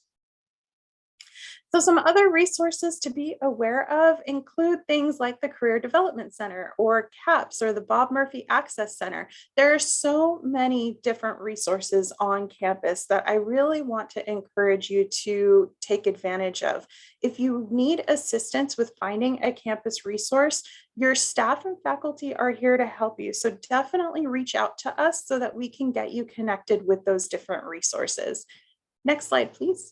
So some other resources to be aware of include things like the Career Development Center or CAPS or the Bob Murphy Access Center. There are so many different resources on campus that I really want to encourage you to take advantage of. If you need assistance with finding a campus resource, your staff and faculty are here to help you. So definitely reach out to us so that we can get you connected with those different resources. Next slide, please.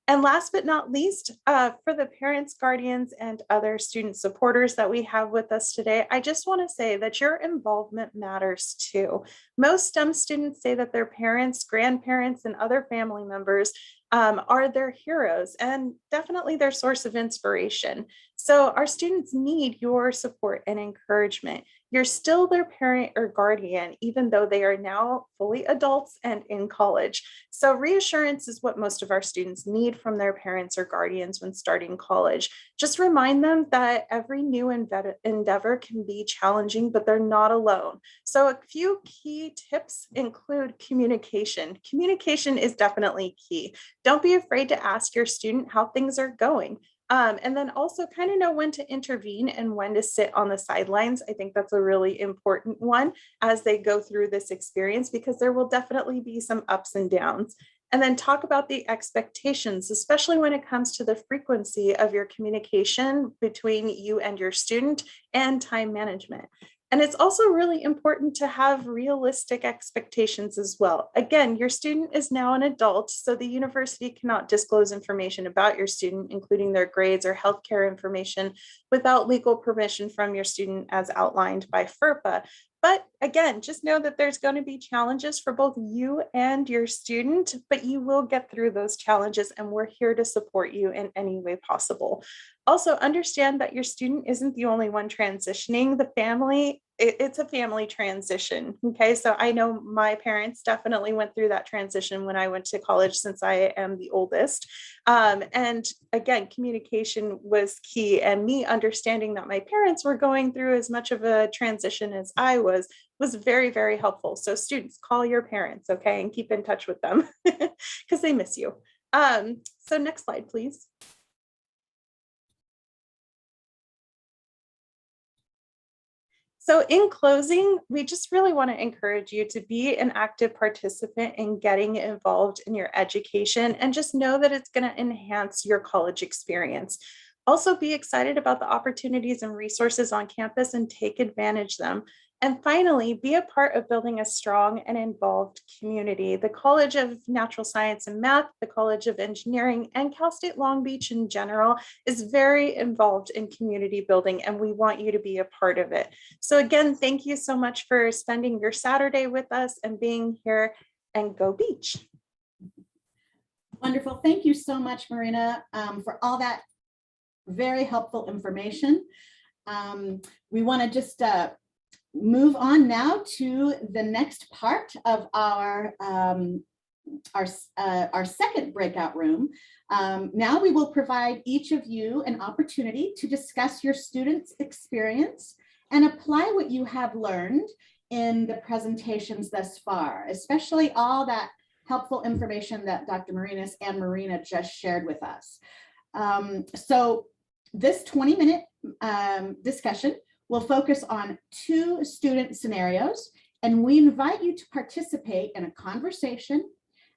And last but not least, for the parents, guardians, and other student supporters that we have with us today, I just want to say that your involvement matters too. Most STEM students say that their parents, grandparents, and other family members are their heroes and definitely their source of inspiration. So our students need your support and encouragement. You're still their parent or guardian, even though they are now fully adults and in college. So reassurance is what most of our students need from their parents or guardians when starting college. Just remind them that every new endeavor can be challenging, but they're not alone. So a few key tips include communication. Communication is definitely key. Don't be afraid to ask your student how things are going. And then also kind of know when to intervene and when to sit on the sidelines. I think that's a really important one as they go through this experience, because there will definitely be some ups and downs. And then talk about the expectations, especially when it comes to the frequency of your communication between you and your student and time management. And it's also really important to have realistic expectations as well. Again, your student is now an adult, so the university cannot disclose information about your student, including their grades or healthcare information, without legal permission from your student as outlined by FERPA. But again, just know that there's going to be challenges for both you and your student, but you will get through those challenges, and we're here to support you in any way possible. Also, understand that your student isn't the only one transitioning. The family, it's a family transition. Okay, so I know my parents definitely went through that transition when I went to college, since I am the oldest. And again, communication was key, and me understanding that my parents were going through as much of a transition as I was very, very helpful. So students, call your parents, okay, and keep in touch with them because they miss you. So next slide, please. So in closing, we just really want to encourage you to be an active participant in getting involved in your education, and just know that it's going to enhance your college experience. Also, be excited about the opportunities and resources on campus and take advantage of them. And finally, be a part of building a strong and involved community. The College of Natural Science and Math, the College of Engineering, and Cal State Long Beach in general is very involved in community building, and we want you to be a part of it. So again, thank you so much for spending your Saturday with us and being here, and go Beach. Wonderful. Thank you so much, Marina, for all that very helpful information. We want to just move on now to the next part of our second breakout room. Now we will provide each of you an opportunity to discuss your students' experience and apply what you have learned in the presentations thus far, especially all that helpful information that Dr. Marinas and Marina just shared with us. So this 20-minute discussion will focus on 2 student scenarios, and we invite you to participate in a conversation,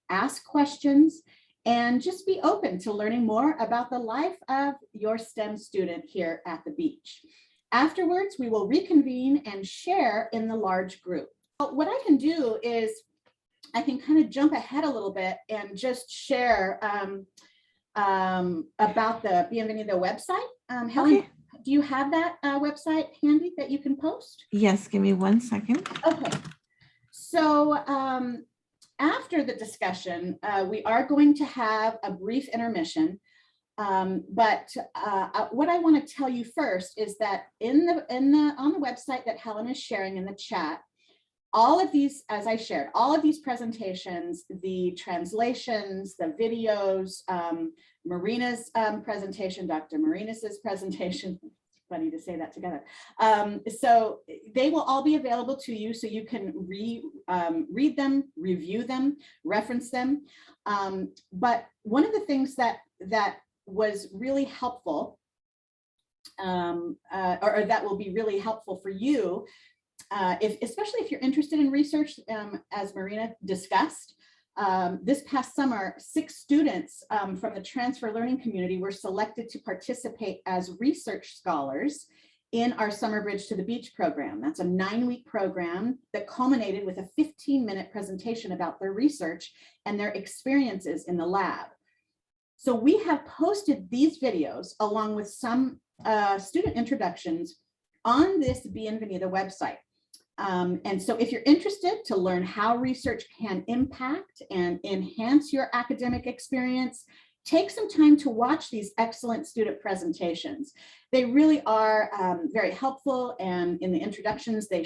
ask questions, and just be open to learning more about the life of your STEM student here at the beach. Afterwards, we will reconvene and share in the large group. What I can do is I can kind of jump ahead a little bit and just share about the Bienvenida website. Helen, Okay. do you have that website handy that you can post? Yes, give me 1 second. Okay. So after the discussion, we are going to have a brief intermission. But what I want to tell you first is that on the website that Helen is sharing in the chat, all of these, as I shared, all of these presentations, the translations, the videos, Marina's presentation, Dr. Marinas's presentation, funny to say that together. So they will all be available to you, so you can read them, review them, reference them. But one of the things that was really helpful, or that will be really helpful for you, especially if you're interested in research, as Marina discussed. This past summer, 6 students from the transfer learning community were selected to participate as research scholars in our Summer Bridge to the Beach program. That's a 9-week program that culminated with a 15-minute presentation about their research and their experiences in the lab. So we have posted these videos along with some student introductions on this Bienvenida website. And so if you're interested to learn how research can impact and enhance your academic experience, take some time to watch these excellent student presentations. They really are very helpful, and in the introductions they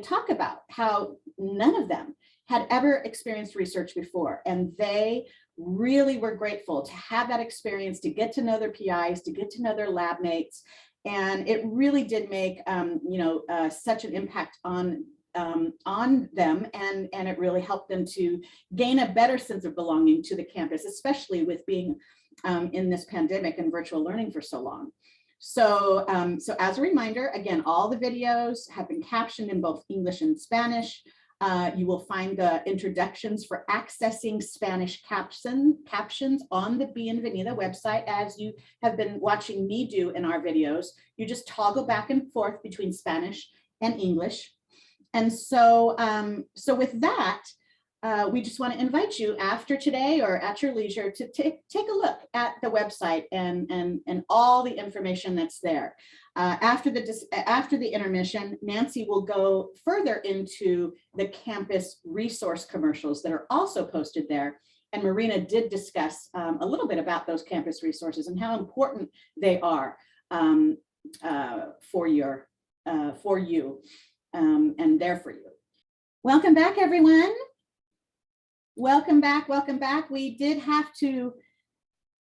talk about how none of them had ever experienced research before, and they really were grateful to have that experience, to get to know their PIs, to get to know their lab mates. And it really did make such an impact on them, and it really helped them to gain a better sense of belonging to the campus, especially with being in this pandemic and virtual learning for so long. So, so as a reminder, again, all the videos have been captioned in both English and Spanish. You will find the introductions for accessing Spanish captions on the Bienvenida website, as you have been watching me do in our videos. You just toggle back and forth between Spanish and English. And so, with that, we just want to invite you after today or at your leisure to take a look at the website and all the information that's there. After the intermission, Nancy will go further into the campus resource commercials that are also posted there. And Marina did discuss a little bit about those campus resources and how important they are for you and there for you. Welcome back, everyone. Welcome back, welcome back. We did have to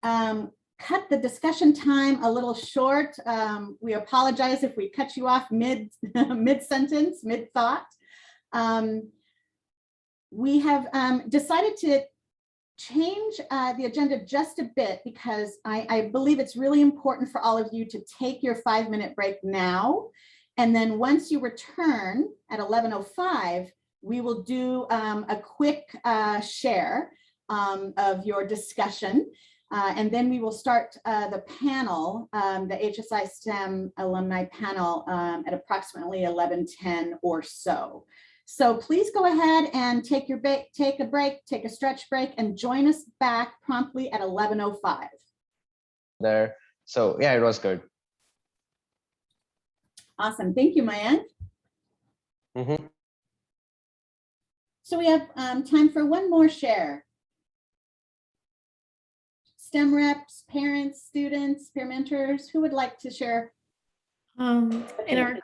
cut the discussion time a little short. We apologize if we cut you off mid-sentence, mid-thought. We have decided to change the agenda just a bit because I believe it's really important for all of you to take your 5-minute break now. And then once you return at 11:05, we will do a quick share of your discussion. And then we will start the panel, the HSI STEM alumni panel at approximately 11:10 or so. So please go ahead and take a break, take a stretch break, and join us back promptly at 11:05. There. So yeah, it was good. Awesome. Thank you, Mayank. Mm-hmm. So we have time for one more share. STEM reps, parents, students, peer mentors, who would like to share? In our group,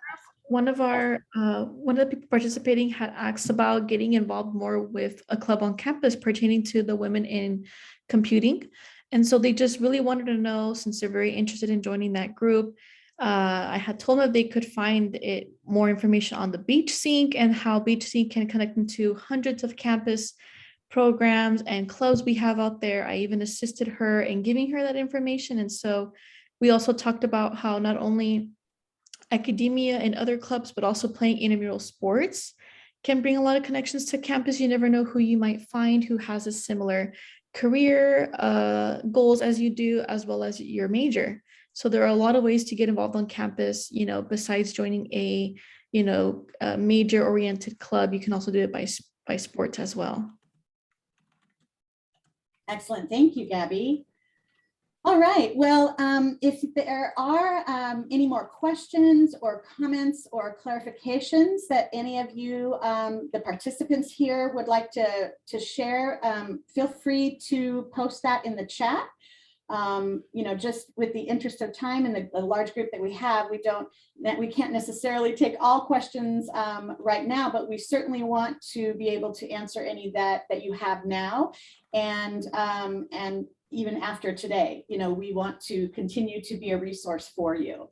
one of the people participating had asked about getting involved more with a club on campus pertaining to the women in computing. And so they just really wanted to know, since they're very interested in joining that group, I had told them they could find more information on the Beach Sync and how Beach Sync can connect into hundreds of campus programs and clubs we have out there. I even assisted her in giving her that information. And so we also talked about how not only academia and other clubs, but also playing intramural sports can bring a lot of connections to campus. You never know who you might find who has a similar career goals as you do, as well as your major. So there are a lot of ways to get involved on campus, besides joining a major oriented club. You can also do it by sports as well. Excellent. Thank you, Gabby. All right. Well, if there are any more questions or comments or clarifications that any of you, the participants here, would like to share, feel free to post that in the chat. Just with the interest of time and the large group that we have, we can't necessarily take all questions right now, but we certainly want to be able to answer any that you have now, and even after today. We want to continue to be a resource for you.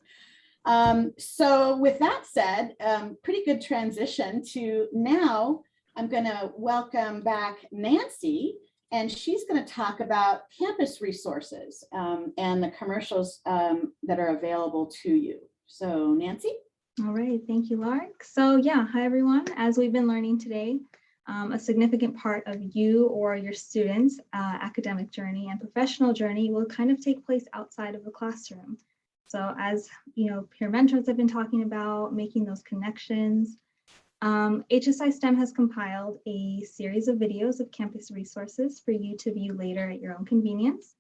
So with that said, pretty good transition to now. I'm going to welcome back Nancy. And she's going to talk about campus resources and the commercials that are available to you. So Nancy? All right, thank you, Lark. So yeah, hi everyone. As we've been learning today, a significant part of you or your students' academic journey and professional journey will kind of take place outside of the classroom. So as peer mentors have been talking about, making those connections, HSI STEM has compiled a series of videos of campus resources for you to view later at your own convenience.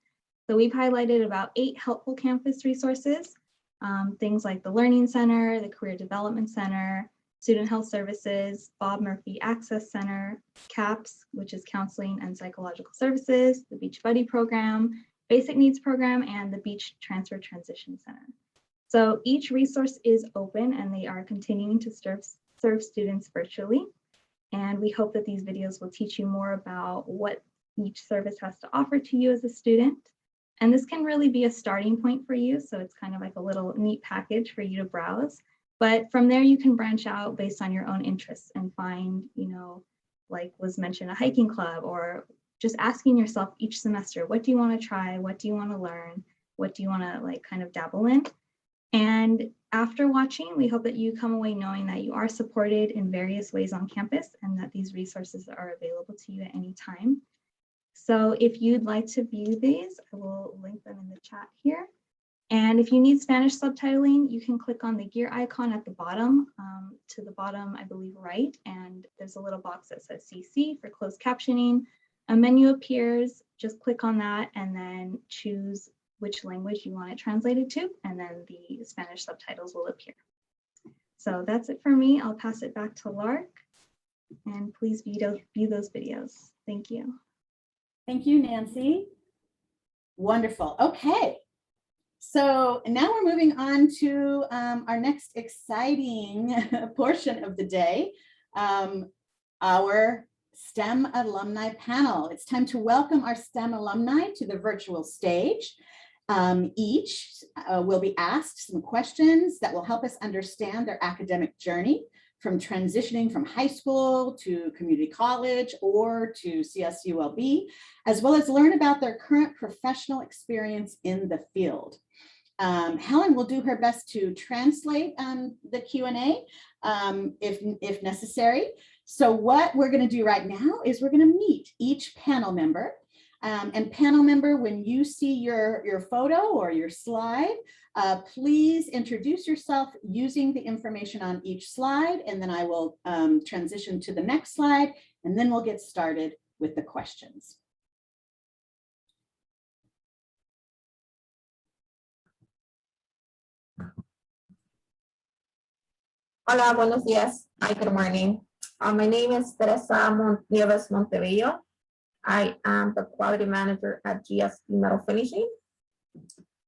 So we've highlighted about 8 helpful campus resources, things like the Learning Center, the Career Development Center, Student Health Services, Bob Murphy Access Center, CAPS, which is Counseling and Psychological Services, the Beach Buddy Program, Basic Needs Program, and the Beach Transfer Transition Center. So each resource is open and they are continuing to serve students virtually. And we hope that these videos will teach you more about what each service has to offer to you as a student. And this can really be a starting point for you. So it's kind of like a little neat package for you to browse. But from there, you can branch out based on your own interests and find, like was mentioned, a hiking club, or just asking yourself each semester, what do you want to try? What do you want to learn? What do you want to kind of dabble in? And After watching, we hope that you come away knowing that you are supported in various ways on campus and that these resources are available to you at any time. So if you'd like to view these, I will link them in the chat here. And if you need Spanish subtitling, you can click on the gear icon at the bottom, to the bottom, I believe, right. And there's a little box that says CC for closed captioning. A menu appears, just click on that and then choose which language you want it translated to, and then the Spanish subtitles will appear. So that's it for me. I'll pass it back to Lark, and please view those videos. Thank you. Thank you, Nancy. Wonderful. Okay. So now we're moving on to our next exciting portion of the day, our STEM alumni panel. It's time to welcome our STEM alumni to the virtual stage. Each will be asked some questions that will help us understand their academic journey from transitioning from high school to community college or to CSULB, as well as learn about their current professional experience in the field. Helen will do her best to translate the Q&A if necessary. So what we're going to do right now is we're going to meet each panel member. And panel member, when you see your photo or your slide, please introduce yourself using the information on each slide, and then I will transition to the next slide, and then we'll get started with the questions. Hola, buenos días. Hi, good morning. My name is Teresa Nieves Montevideo. I am the quality manager at GSP Metal Finishing,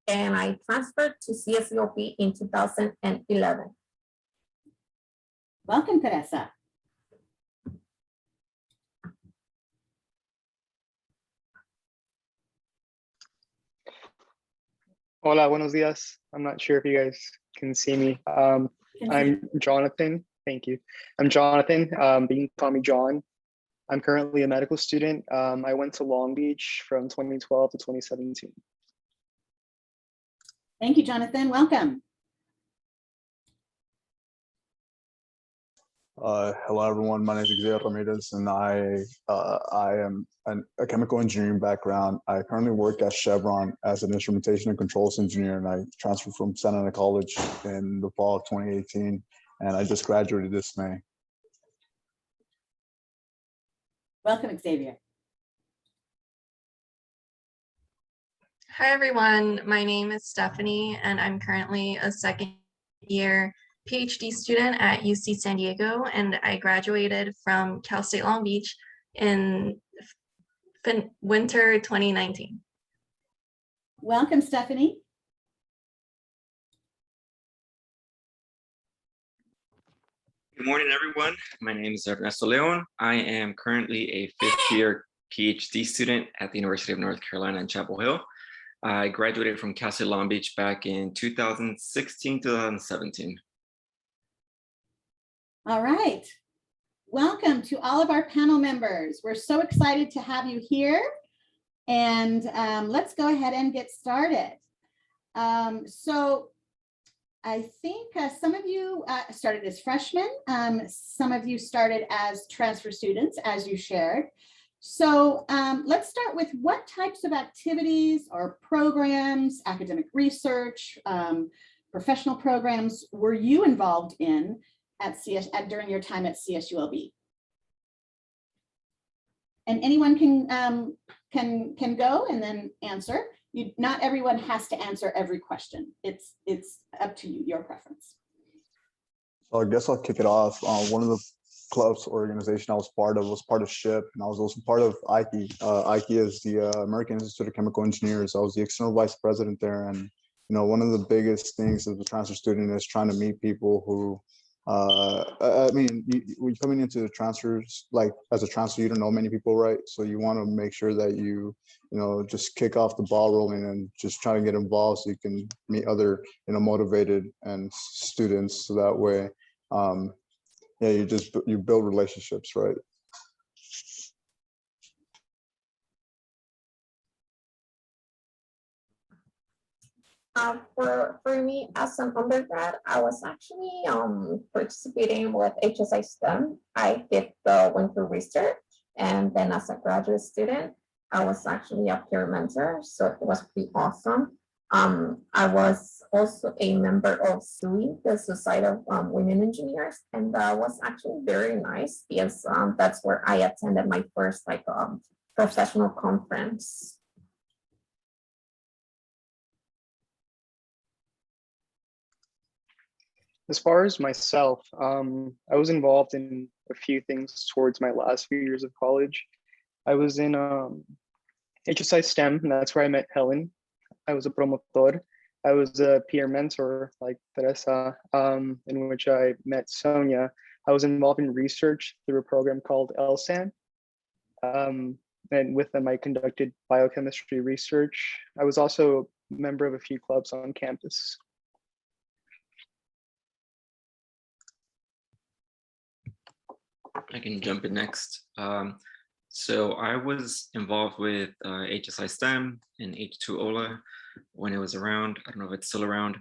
and I transferred to CSULB in 2011. Welcome, Teresa. Hola, buenos días. I'm not sure if you guys can see me. I'm Jonathan. Thank you. I'm Jonathan. You can call me John. I'm currently a medical student. I went to Long Beach from 2012 to 2017. Thank you, Jonathan. Welcome. Hello, everyone. My name is Xavier Ramirez, and I am a chemical engineering background. I currently work at Chevron as an instrumentation and controls engineer, and I transferred from Santa Ana College in the fall of 2018, and I just graduated this May. Welcome, Xavier. Hi, everyone. My name is Stephanie, and I'm currently a second-year PhD student at UC San Diego, and I graduated from Cal State Long Beach in winter 2019. Welcome, Stephanie. Good morning, everyone. My name is Ernesto Leon. I am currently a fifth-year PhD student at the University of North Carolina in Chapel Hill. I graduated from Cal State Long Beach back in 2016, 2017. All right. Welcome to all of our panel members. We're so excited to have you here. And let's go ahead and get started. So I think some of you started as freshmen. Some of you started as transfer students, as you shared. So let's start with what types of activities or programs, academic research, professional programs were you involved in during your time at CSULB? And anyone can go and then answer. Not everyone has to answer every question. It's up to you, your preference. So I guess I'll kick it off. One of the clubs organization I was part of SHIP, and I was also part of IKE. IKE is the American Institute of Chemical Engineers. I was the external vice president there, and one of the biggest things as a transfer student is trying to meet people who I mean, when coming into the transfers, like as a transfer, you don't know many people, right? So you want to make sure that you just kick off the ball rolling and just try to get involved so you can meet other, motivated and students. So that way, yeah, you build relationships, right? For me as an undergrad, I was actually participating with HSI STEM. I did the winter research, and then as a graduate student, I was actually a peer mentor, so it was pretty awesome. I was also a member of SUI, the Society of Women Engineers, and that was actually very nice because that's where I attended my first professional conference. As far as myself, I was involved in a few things towards my last few years of college. I was in HSI STEM, and that's where I met Helen. I was a promotor. I was a peer mentor like Teresa, in which I met Sonia. I was involved in research through a program called LSAN. And with them, I conducted biochemistry research. I was also a member of a few clubs on campus. I can jump in next. So I was involved with HSI STEM and H2 OLA when it was around. I don't know if it's still around.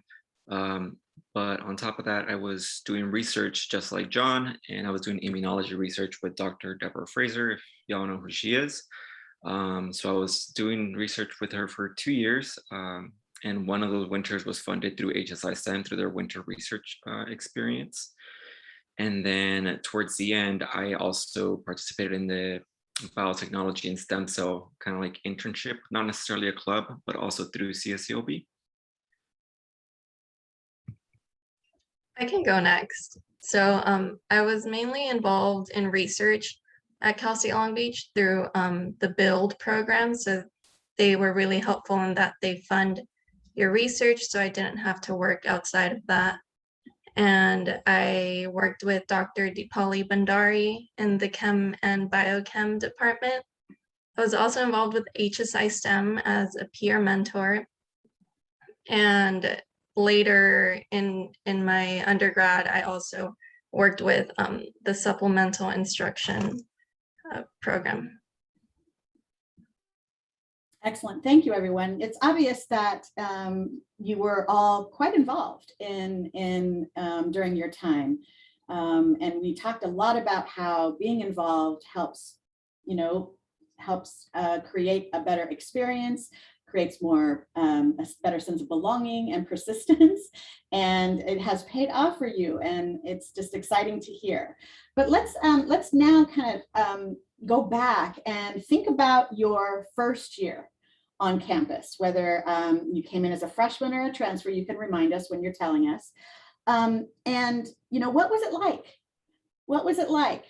But on top of that, I was doing research just like John, and I was doing immunology research with Dr. Deborah Fraser, if y'all know who she is. So I was doing research with her for 2 years. And one of those winters was funded through HSI STEM through their winter research experience. And then towards the end, I also participated in the biotechnology and stem cell kind of like internship, not necessarily a club, but also through CSCOB. I can go next. So I was mainly involved in research at Cal State Long Beach through the BUILD program. So they were really helpful in that they fund your research, so I didn't have to work outside of that. And I worked with Dr. Deepali Bhandari in the Chem and Biochem department. I was also involved with HSI STEM as a peer mentor. And later in my undergrad, I also worked with the supplemental instruction program. Excellent. Thank you, everyone. It's obvious that you were all quite involved in during your time. And we talked a lot about how being involved helps, create a better experience, creates more, a better sense of belonging and persistence. And it has paid off for you. And it's just exciting to hear. But let's now kind of go back and think about your first year on campus, whether you came in as a freshman or a transfer. You can remind us when you're telling us. And what was it like? What was it like?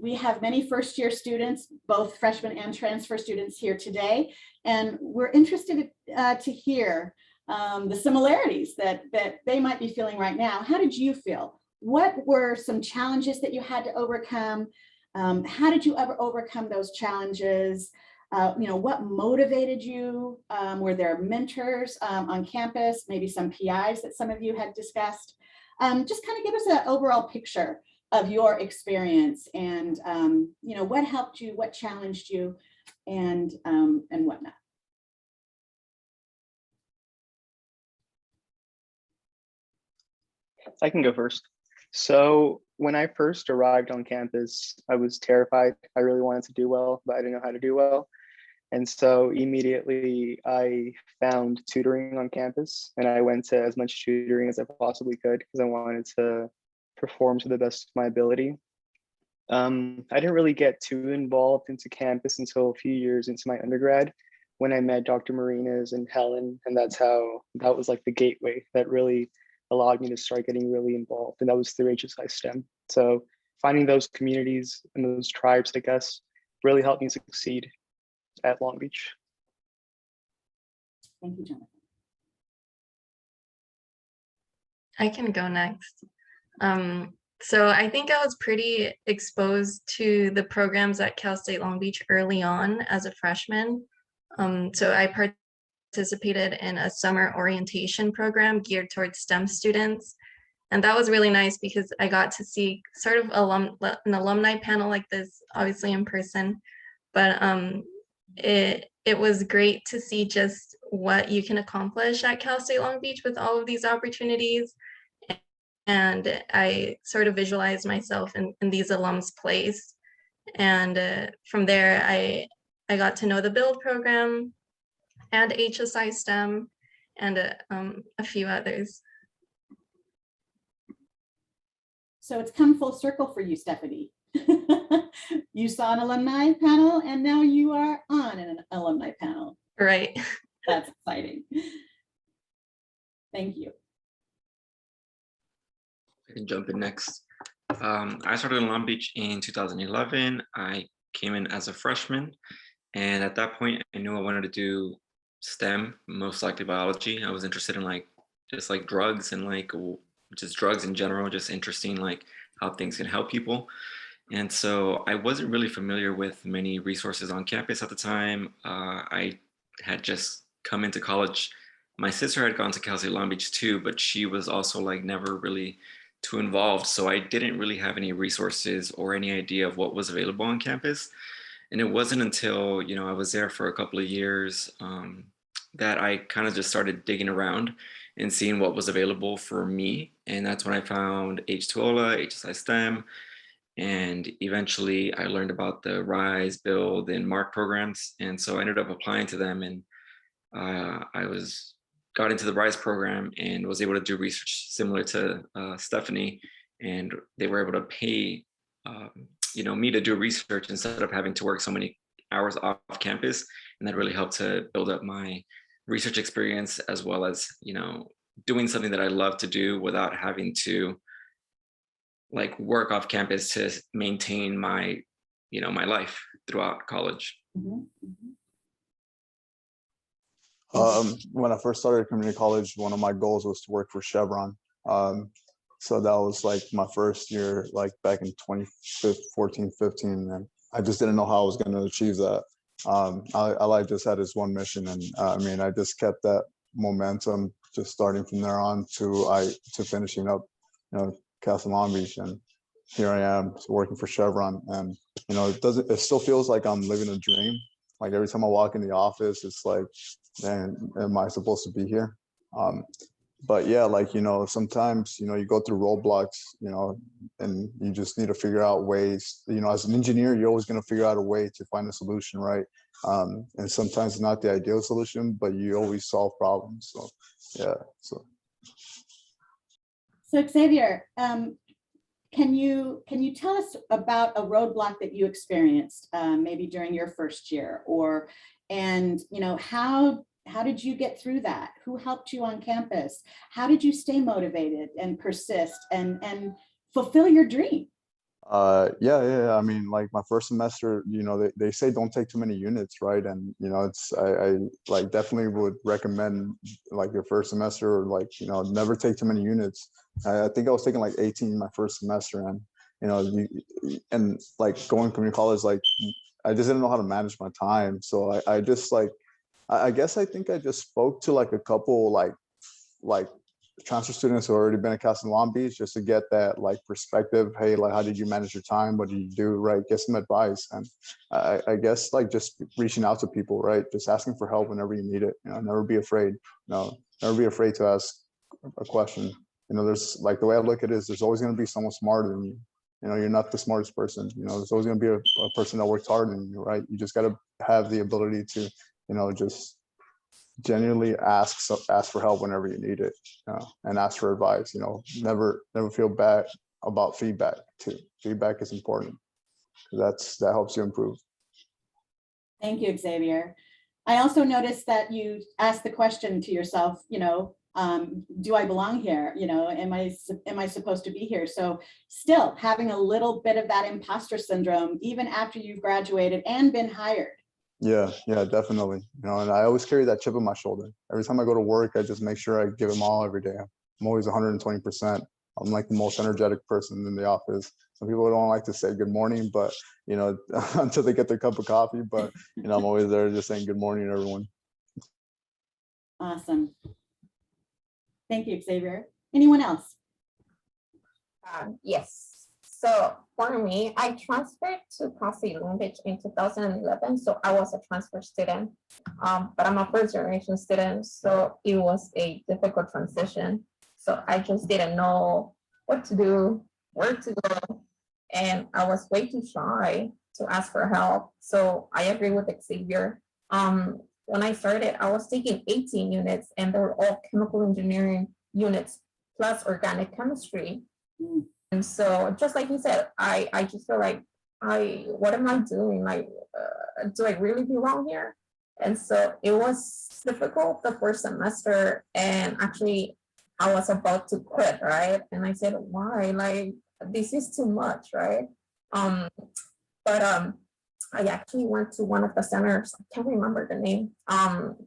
We have many first year students, both freshmen and transfer students here today, and we're interested to hear the similarities that they might be feeling right now. How did you feel? What were some challenges that you had to overcome? How did you ever overcome those challenges? What motivated you? Were there mentors on campus, maybe some PIs that some of you had discussed? Just kind of give us an overall picture of your experience and, what helped you, what challenged you, and whatnot. I can go first. So when I first arrived on campus, I was terrified. I really wanted to do well, but I didn't know how to do well. And so immediately I found tutoring on campus, and I went to as much tutoring as I possibly could because I wanted to perform to the best of my ability. I didn't really get too involved into campus until a few years into my undergrad when I met Dr. Marinas and Helen, and that was like the gateway that really allowed me to start getting really involved, and that was through HSI STEM. So finding those communities and those tribes, I guess, really helped me succeed at Long Beach. Thank you, Jonathan. I can go next. So I think I was pretty exposed to the programs at Cal State Long Beach early on as a freshman. So I participated in a summer orientation program geared towards STEM students. And that was really nice because I got to see sort of an alumni panel like this, obviously in person, but it was great to see just what you can accomplish at Cal State Long Beach with all of these opportunities. And I sort of visualized myself in these alums' place. And from there, I got to know the Build program and HSI STEM and a few others. So it's come full circle for you, Stephanie. You saw an alumni panel and now you are on an alumni panel. Right. That's exciting. Thank you. I can jump in next. I started in Long Beach in 2011. I came in as a freshman, and at that point, I knew I wanted to do STEM, most likely biology. I was interested in just drugs and just drugs in general, just interesting how things can help people. And so I wasn't really familiar with many resources on campus at the time. I had just come into college. My sister had gone to Cal State Long Beach too, but she was also never really too involved. So I didn't really have any resources or any idea of what was available on campus. And it wasn't until, I was there for a couple of years that I kind of just started digging around and seeing what was available for me. And that's when I found H2OLA, HSI STEM. And eventually I learned about the RISE, Build, and MARC programs. And so I ended up applying to them, and got into the RISE program and was able to do research similar to Stephanie. And they were able to pay me to do research instead of having to work so many hours off campus. And that really helped to build up my research experience, as well as, doing something that I love to do without having to work off campus to maintain my, my life throughout college. When I first started community college, one of my goals was to work for Chevron. So that was my first year, back in 2014, 15, and I just didn't know how I was going to achieve that. I just had this one mission, and I just kept that momentum, just starting from there on to finishing up, Cal State Long Beach, and here I am working for Chevron, and it still feels like I'm living a dream. Every time I walk in the office, it's man, am I supposed to be here? But yeah, sometimes, you go through roadblocks, and you just need to figure out ways, as an engineer, you're always going to figure out a way to find a solution, right? And sometimes it's not the ideal solution, but you always solve problems. So yeah. So Xavier, can you tell us about a roadblock that you experienced, maybe during your first year, and how did you get through that? Who helped you on campus? How did you stay motivated and persist and fulfill your dream? Yeah. My first semester, they say don't take too many units, right? And I definitely would recommend your first semester, or never take too many units. I think I was taking 18 my first semester, and going community college, I just didn't know how to manage my time. So I just I guess I think I just spoke to a couple transfer students who already been at Cal State Long Beach, just to get that perspective. Hey, how did you manage your time? What did you do? Right? Get some advice. And I guess just reaching out to people, right? Just asking for help whenever you need it. Never be afraid. Never be afraid to ask a question. There's the way I look at it is there's always going to be someone smarter than you. You're not the smartest person. There's always going to be a person that works harder than you, right? You just got to have the ability to, just genuinely ask for help whenever you need it, and ask for advice. Never feel bad about feedback too. Feedback is important. That helps you improve. Thank you, Xavier. I also noticed that you asked the question to yourself, do I belong here? Am I supposed to be here? So still having a little bit of that imposter syndrome, even after you've graduated and been hired. Yeah, definitely. And I always carry that chip on my shoulder. Every time I go to work, I just make sure I give them all every day. I'm always 120%. I'm the most energetic person in the office. Some people don't like to say good morning, but until they get their cup of coffee, but I'm always there just saying good morning, everyone. Awesome. Thank you, Xavier. Anyone else? Yes. So for me, I transferred to Casa Long Beach in 2011, so I was a transfer student. But I'm a first generation student, so it was a difficult transition. So I just didn't know what to do, where to go, and I was way too shy to ask for help. So I agree with Xavier. When I started, I was taking 18 units, and they were all chemical engineering units plus organic chemistry. And so, just like you said, I just feel like, what am I doing? Like, do I really belong here? And so it was difficult the first semester, and actually I was about to quit, right? And I said, why? Like, this is too much, right? But I actually went to one of the centers, I can't remember the name,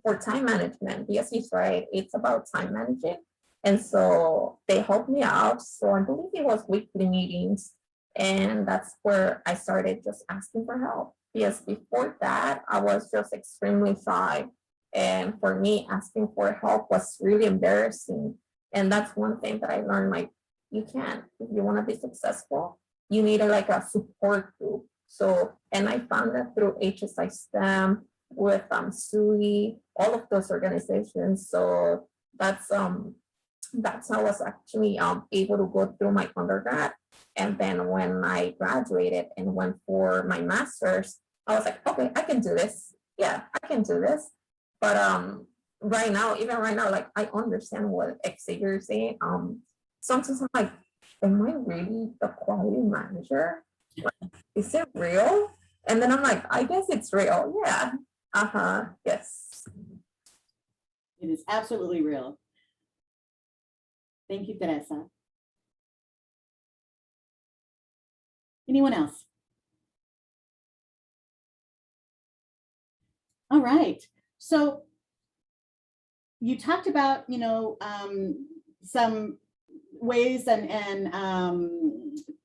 for time management. Yes, he's right. It's about time managing. And so they helped me out. So I believe it was weekly meetings. And that's where I started just asking for help. Because before that, I was just extremely shy. And for me, asking for help was really embarrassing. And that's one thing that I learned, like, you can't, if you want to be successful, you need like a support group. So, and I found that through HSI STEM, with SUI, all of those organizations. So that's how I was actually able to go through my undergrad. And then when I graduated and went for my master's, I was like, okay, I can do this. Yeah, I can do this. But right now, even right now, like, I understand what Xavier is saying. Sometimes I'm like, am I really the quality manager? Like, is it real? And then I'm like, I guess it's real. Yeah. Yes. It is absolutely real. Thank you, Teresa. Anyone else? All right. So you talked about, some ways and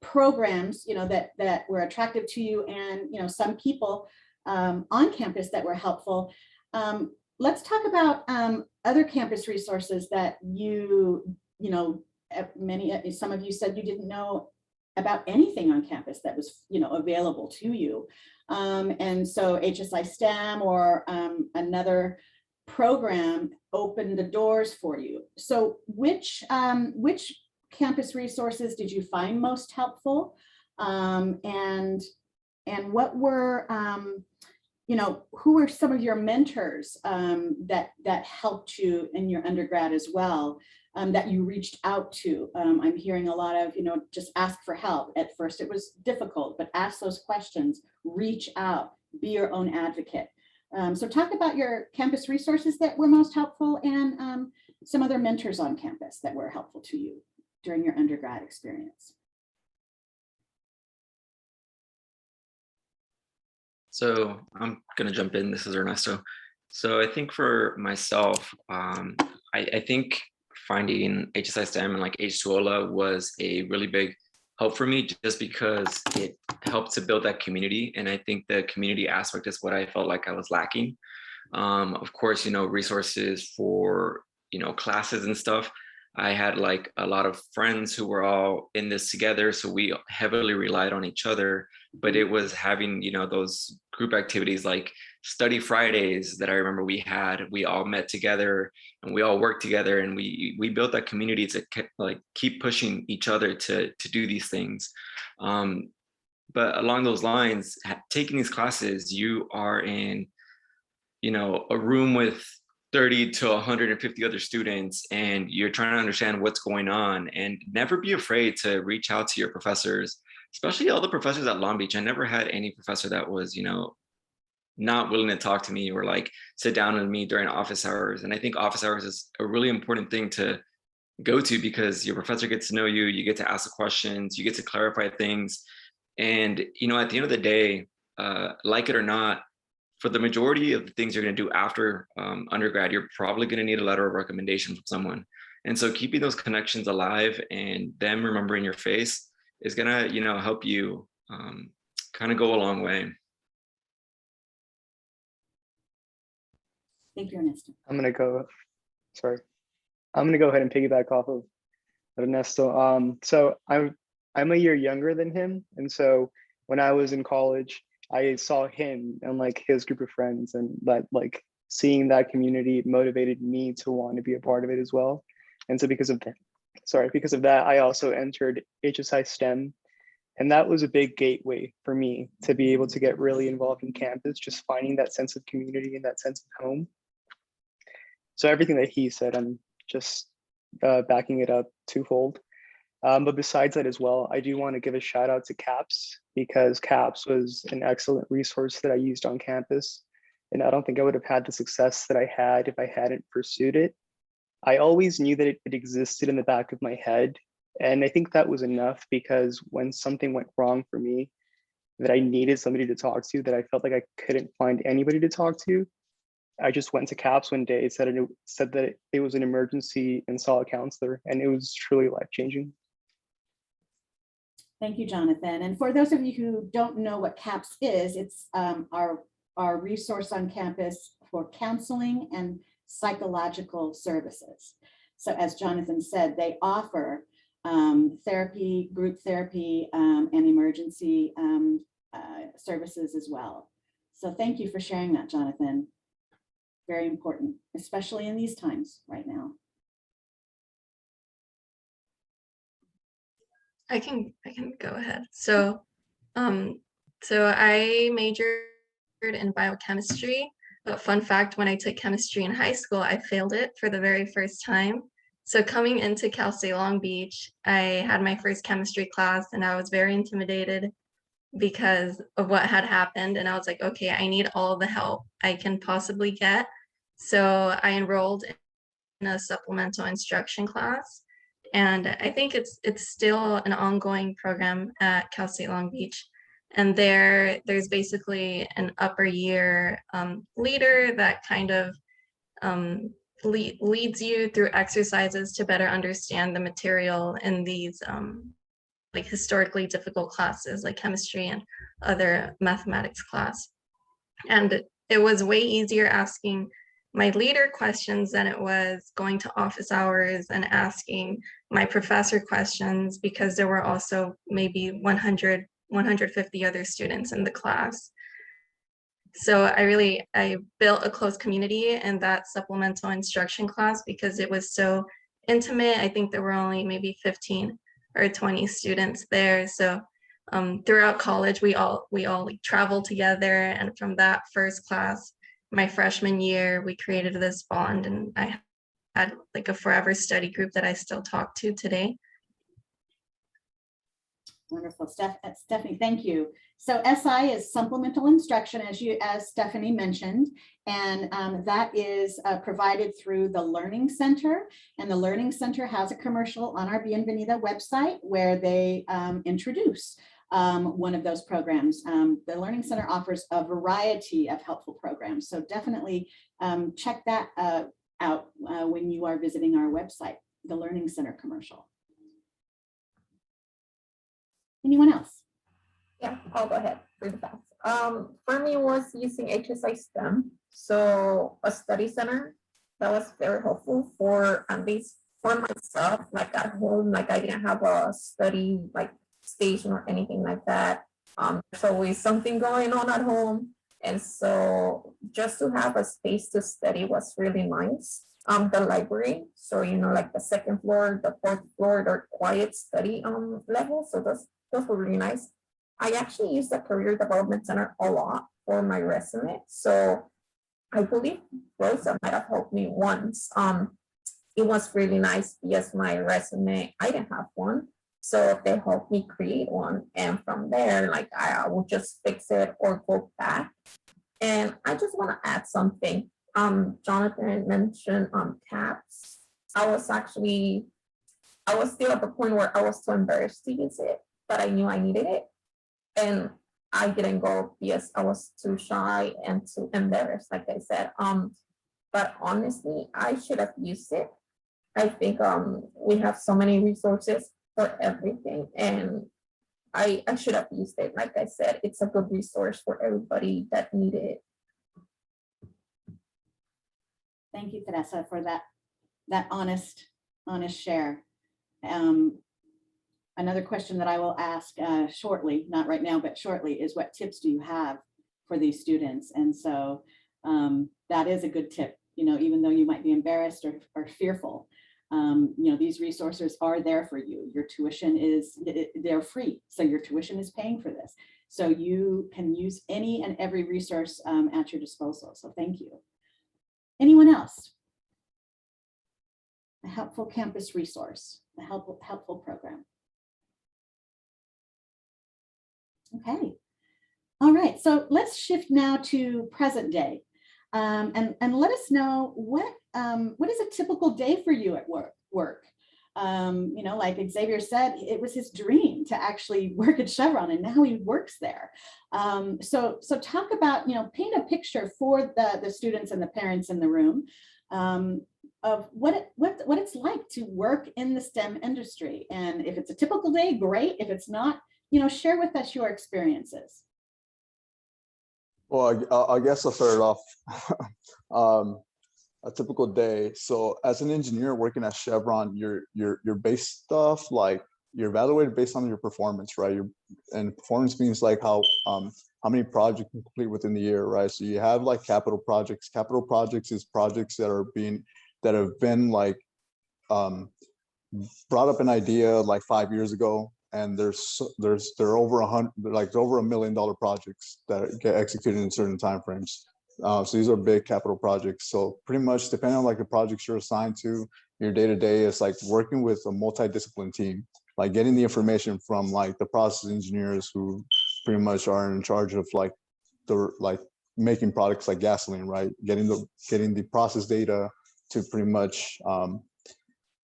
programs, that were attractive to you, and, some people on campus that were helpful. Let's talk about other campus resources that some of you said you didn't know about anything on campus that was, available to you. And so HSI STEM or another program opened the doors for you. So which campus resources did you find most helpful? And what were, who were some of your mentors that helped you in your undergrad as well, that you reached out to? I'm hearing a lot of, just ask for help. At first it was difficult, but ask those questions, reach out, be your own advocate. So talk about your campus resources that were most helpful, and some other mentors on campus that were helpful to you during your undergrad experience. So I'm going to jump in. This is Ernesto. So I think for myself, I think finding HSI STEM and like H2OLA was a really big help for me, just because it helped to build that community. And I think the community aspect is what I felt like I was lacking. Of course, resources for, classes and stuff. I had like a lot of friends who were all in this together, so we heavily relied on each other. But it was having, those group activities like study Fridays that I remember we all met together and we all worked together, and we built that community to keep pushing each other to do these things. But along those lines, taking these classes, you are in, a room with 30 to 150 other students, and you're trying to understand what's going on. And never be afraid to reach out to your professors, especially all the professors at Long Beach. I never had any professor that was, not willing to talk to me or like sit down with me during office hours. And I think office hours is a really important thing to go to, because your professor gets to know you, you get to ask the questions, you get to clarify things. And, at the end of the day, like it or not, for the majority of the things you're going to do after undergrad, you're probably going to need a letter of recommendation from someone. And so keeping those connections alive and them remembering your face is going to, help you kind of go a long way. Thank you, Ernesto. I'm going to go ahead and piggyback off of Ernesto. So I'm a year younger than him. And so when I was in college, I saw him and like his group of friends, and that like seeing that community motivated me to want to be a part of it as well. And so because of that, I also entered HSI STEM. And that was a big gateway for me to be able to get really involved in campus, just finding that sense of community and that sense of home. So everything that he said, I'm just backing it up twofold. But besides that as well, I do want to give a shout out to CAPS, because CAPS was an excellent resource that I used on campus. And I don't think I would have had the success that I had if I hadn't pursued it. I always knew that it existed in the back of my head. And I think that was enough, because when something went wrong for me, that I needed somebody to talk to, that I felt like I couldn't find anybody to talk to, I just went to CAPS one day, said that it was an emergency, and saw a counselor, and it was truly life-changing. Thank you, Jonathan. And for those of you who don't know what CAPS is, it's our resource on campus for counseling and psychological services. So as Jonathan said, they offer therapy, group therapy, and emergency services as well. So thank you for sharing that, Jonathan. Very important, especially in these times right now. I can go ahead. So I majored in biochemistry, but fun fact, when I took chemistry in high school, I failed it for the very first time. So coming into Cal State Long Beach, I had my first chemistry class, and I was very intimidated because of what had happened. And I was like, okay, I need all the help I can possibly get. So I enrolled in a supplemental instruction class. And I think it's still an ongoing program at Cal State Long Beach. And there's basically an upper year leader that kind of leads you through exercises to better understand the material in these like historically difficult classes like chemistry and other mathematics class. And it was way easier asking my leader questions than it was going to office hours and asking my professor questions, because there were also maybe 100, 150 other students in the class. So I built a close community in that supplemental instruction class because it was so intimate. I think there were only maybe 15 or 20 students there. So throughout college, we all like traveled together. And from that first class, my freshman year, we created this bond, and I had like a forever study group that I still talk to today. Wonderful, Stephanie, thank you. So SI is supplemental instruction, as Stephanie mentioned, and that is provided through the Learning Center. And the Learning Center has a commercial on our Bienvenida website where they introduce one of those programs. The Learning Center offers a variety of helpful programs, so definitely check that out when you are visiting our website, the Learning Center commercial. Anyone else? Yeah, I'll go ahead really fast. For me, it was using HSI STEM, so a study center that was very helpful for at least for myself, like at home, like I didn't have a study like station or anything like that. There's always something going on at home, and so just to have a space to study was really nice. The library, so like the second floor, the fourth floor, they're quiet study level, so those were really nice. I actually used the Career Development Center a lot for my resume, so I believe Rosa might have helped me once. It was really nice because my resume, I didn't have one, so they helped me create one, and from there, like I will just fix it or go back. And I just want to add something. Jonathan mentioned CAPS. I was still at the point where I was too embarrassed to use it, but I knew I needed it. And I didn't go because I was too shy and too embarrassed, like I said. But honestly, I should have used it. I think we have so many resources for everything, and I should have used it. Like I said, it's a good resource for everybody that needed it. Thank you, Teresa, for that honest share. another question that I will ask shortly, not right now, but shortly, is what tips do you have for these students? And so that is a good tip, you know, even though you might be embarrassed or fearful, you know, these resources are there for you. Your tuition is, they're free. So your tuition is paying for this. So you can use any and every resource at your disposal. So thank you. Anyone else? A helpful campus resource, a helpful program. Okay. All right. So let's shift now to present day, and let us know what is a typical day for you at work. You know, like Xavier said, it was his dream to actually work at Chevron, and now he works there. So talk about, you know, paint a picture for the students and the parents in the room of what it's like to work in the STEM industry. And if it's a typical day, great. If it's not, you know, share with us your experiences. Well, I guess I'll start it off. A typical day. So as an engineer working at Chevron, you're based off, like, you're evaluated based on your performance, right? And performance means like how many projects you complete within the year, right? So you have like capital projects. Capital projects is projects that have been like brought up an idea like 5 years ago, and there are over $1 million projects that get executed in certain timeframes. So these are big capital projects. So pretty much depending on like the projects you're assigned to, your day-to-day is like working with a multidisciplinary team, like getting the information from like the process engineers who pretty much are in charge of like making products like gasoline, right? Getting the process data to pretty much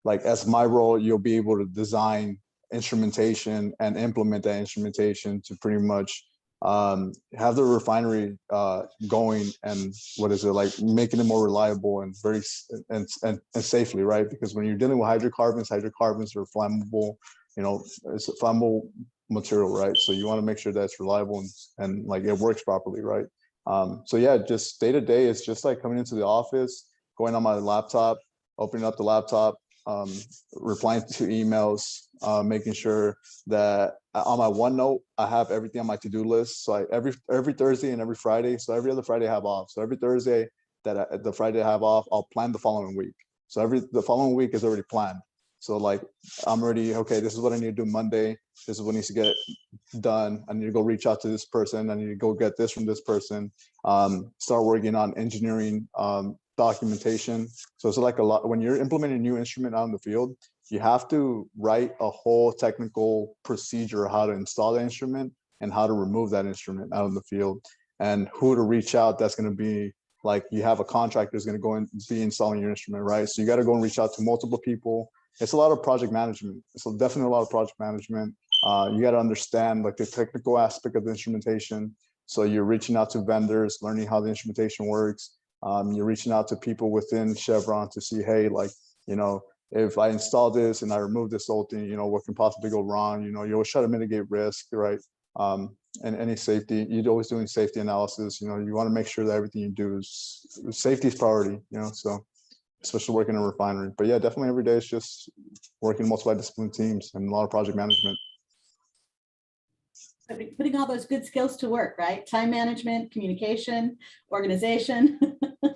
like, as my role, you'll be able to design instrumentation and implement that instrumentation to pretty much have the refinery going, and making it more reliable and very and safely, right? Because when you're dealing with hydrocarbons are flammable, you know, it's a flammable material, right? So you want to make sure that it's reliable and like it works properly, right? So yeah, just day to day, it's just like coming into the office, going on my laptop, opening up the laptop, replying to emails, making sure that on my OneNote, I have everything on my to-do list. So every Thursday and every Friday, so every other Friday I have off. So every Thursday the Friday I have off, I'll plan the following week. So the following week is already planned. So like, I'm already, okay, this is what I need to do Monday. This is what needs to get done. I need to go reach out to this person. I need to go get this from this person. Start working on engineering, documentation. So it's like a lot, when you're implementing a new instrument out in the field, you have to write a whole technical procedure, how to install the instrument and how to remove that instrument out in the field, and who to reach out. That's going to be like, you have a contractor who's going to go and be installing your instrument, right? So you got to go and reach out to multiple people. It's a lot of project management. It's definitely a lot of project management. You got to understand like the technical aspect of the instrumentation. So you're reaching out to vendors, learning how the instrumentation works. You're reaching out to people within Chevron to see, hey, like, you know, if I install this and I remove this old thing, you know, what can possibly go wrong? You know, you always try to mitigate risk, right? And any safety, you're always doing safety analysis. You know, you want to make sure that everything you do is, safety is priority, you know, so especially working in a refinery. But yeah, definitely every day is just working multidisciplinary teams and a lot of project management. Putting all those good skills to work, right? Time management, communication, organization.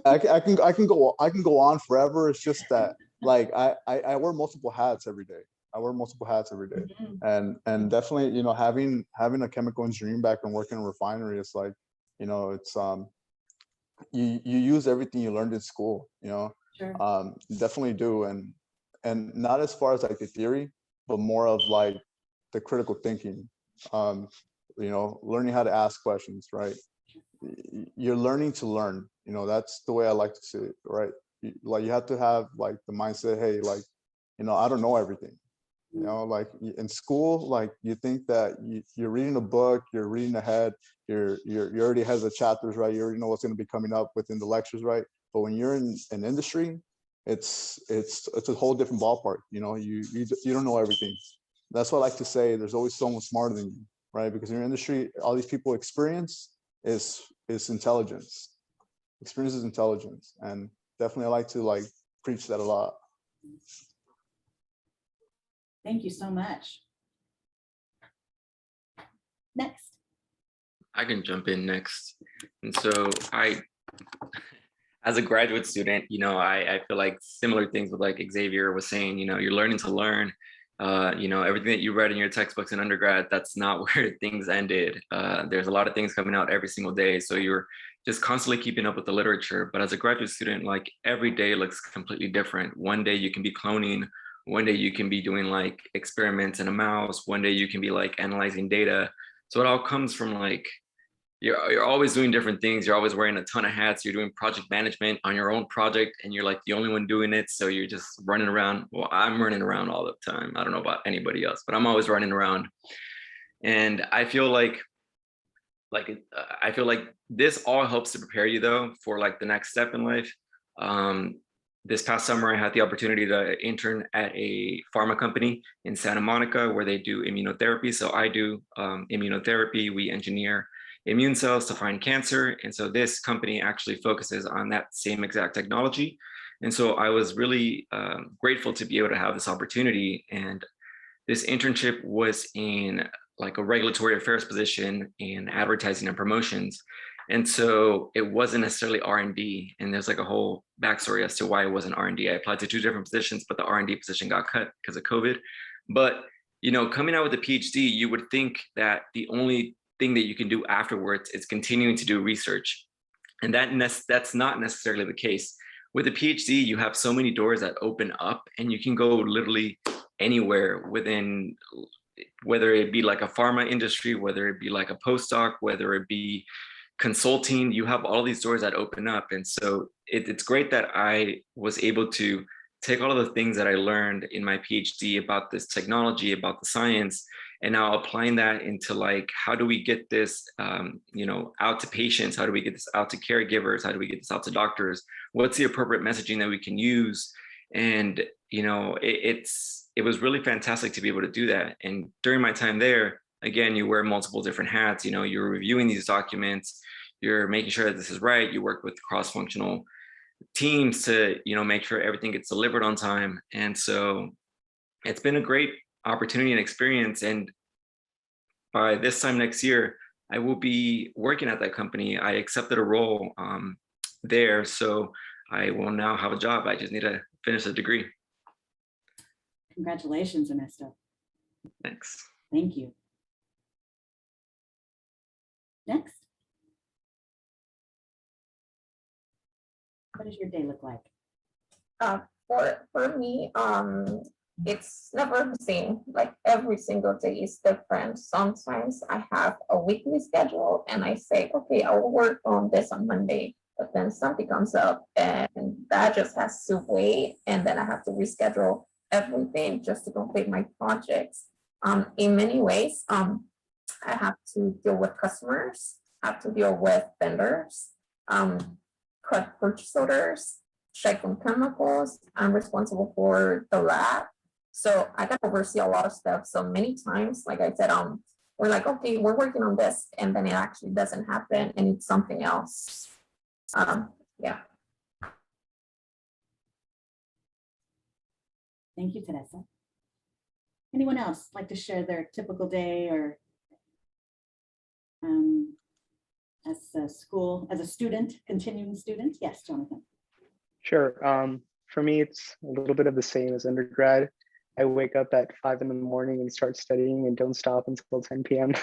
I can go on forever. It's just that like I wear multiple hats every day. Mm-hmm. And definitely, you know, having a chemical engineering background, working in a refinery, it's like, you know, it's you use everything you learned in school, you know. Sure. Definitely do, and not as far as like the theory, but more of like the critical thinking. You know, learning how to ask questions, right? You're learning to learn, you know, that's the way I like to see it, right? Like you have to have like the mindset, hey, like, you know, I don't know everything. You know, like in school, like you think that you're reading a book, you're reading ahead, you already have the chapters, right? You already know what's going to be coming up within the lectures, right? But when you're in an industry, it's a whole different ballpark. You know, you don't know everything. That's what I like to say. There's always someone smarter than you, right? Because in your industry, all these people experience is intelligence. Experience is intelligence, and definitely I like to like preach that a lot. Thank you so much. Next. I can jump in next. And so as a graduate student, I feel like similar things with like Xavier was saying, you're learning to learn. Everything that you read in your textbooks in undergrad, that's not where things ended. There's a lot of things coming out every single day. So you're just constantly keeping up with the literature. But as a graduate student, like every day looks completely different. One day you can be cloning. One day you can be doing like experiments in a mouse. One day you can be like analyzing data. So it all comes from like, you're always doing different things. You're always wearing a ton of hats. You're doing project management on your own project and you're like the only one doing it. So you're just running around. Well, I'm running around all the time. I don't know about anybody else, but I'm always running around. And I feel like this all helps to prepare you though for like the next step in life. This past summer, I had the opportunity to intern at a pharma company in Santa Monica where they do immunotherapy. So I do immunotherapy. We engineer immune cells to find cancer. And so this company actually focuses on that same exact technology. And so I was really grateful to be able to have this opportunity. And this internship was in like a regulatory affairs position in advertising and promotions. And so it wasn't necessarily R&D. And there's like a whole backstory as to why it wasn't R&D. I applied to 2 different positions, but the R&D position got cut because of COVID. But, coming out with a PhD, you would think that the only thing that you can do afterwards is continuing to do research. And that's not necessarily the case. With a PhD, you have so many doors that open up and you can go literally anywhere within, whether it be like a pharma industry, whether it be like a postdoc, whether it be consulting, you have all these doors that open up. And so it's great that I was able to take all of the things that I learned in my PhD about this technology, about the science, and now applying that into like, how do we get this, out to patients? How do we get this out to caregivers? How do we get this out to doctors? What's the appropriate messaging that we can use? And, it was really fantastic to be able to do that. And during my time there, again, you wear multiple different hats. You're reviewing these documents, you're making sure that this is right. You work with cross-functional teams to, make sure everything gets delivered on time. And so it's been a great opportunity and experience. And by this time next year, I will be working at that company. I accepted a role there. So I will now have a job. I just need to finish a degree. Congratulations, Ernesto. Thanks. Thank you. Next. What does your day look like? For me, it's never the same. Like every single day is different. Sometimes I have a weekly schedule and I say, okay, I will work on this on Monday, but then something comes up and that just has to wait. And then I have to reschedule everything just to complete my projects. In many ways, I have to deal with customers, I have to deal with vendors, cut purchase orders, check on chemicals. I'm responsible for the lab. So I got to oversee a lot of stuff. So many times, like I said, we're like, okay, we're working on this, and then it actually doesn't happen and it's something else. Yeah. Thank you, Teresa. Anyone else like to share their typical day or as a student, continuing student? Yes, Jonathan. Sure. For me, it's a little bit of the same as undergrad. I wake up at 5 in the morning and start studying and don't stop until 10 p.m.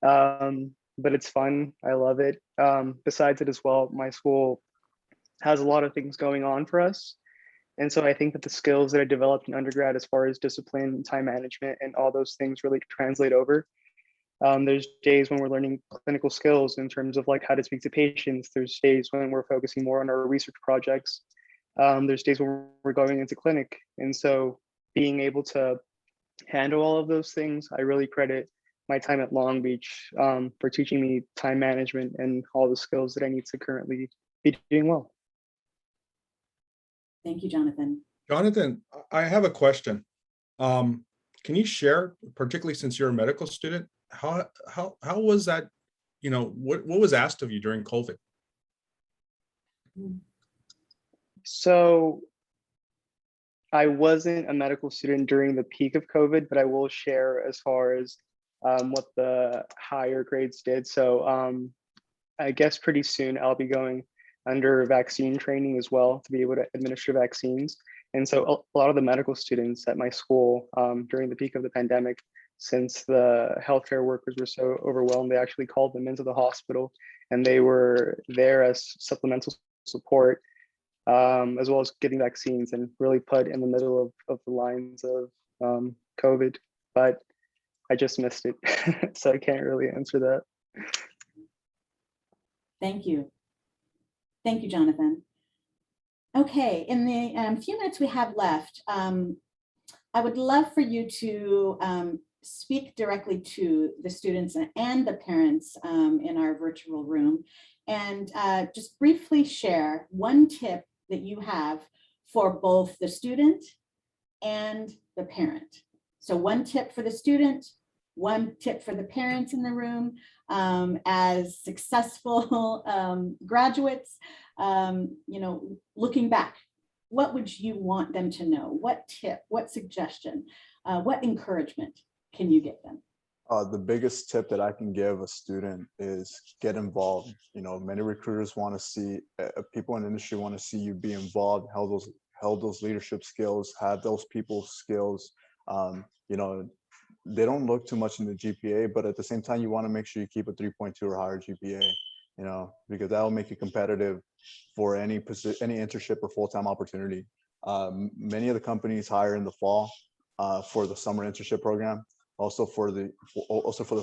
But it's fun. I love it. Besides it as well, my school has a lot of things going on for us. And so I think that the skills that I developed in undergrad as far as discipline, time management, and all those things really translate over. There's days when we're learning clinical skills in terms of like how to speak to patients. There's days when we're focusing more on our research projects. There's days when we're going into clinic. And so being able to handle all of those things, I really credit my time at Long Beach for teaching me time management and all the skills that I need to currently be doing well. Thank you, Jonathan. Jonathan, I have a question. Can you share, particularly since you're a medical student, how was that, what was asked of you during COVID? So I wasn't a medical student during the peak of COVID, but I will share as far as what the higher grades did. So I guess pretty soon I'll be going under vaccine training as well to be able to administer vaccines. And so a lot of the medical students at my school during the peak of the pandemic, since the healthcare workers were so overwhelmed, they actually called them into the hospital and they were there as supplemental support, as well as getting vaccines, and really put in the middle of the lines of COVID. But I just missed it, so I can't really answer that. Thank you. Thank you, Jonathan. Okay, in the few minutes we have left, I would love for you to speak directly to the students and the parents in our virtual room, and just briefly share one tip that you have for both the student and the parent. So one tip for the student, one tip for the parents in the room. As successful graduates, you know, looking back, what would you want them to know? What tip, what suggestion, what encouragement can you give them? The biggest tip that I can give a student is get involved. You know, many recruiters want to see, people in the industry want to see you be involved, held those leadership skills, have those people skills. You know, they don't look too much in the GPA, but at the same time, you want to make sure you keep a 3.2 or higher GPA, you know, because that will make you competitive for any position, any internship or full-time opportunity. Many of the companies hire in the fall for the summer internship program. Also for the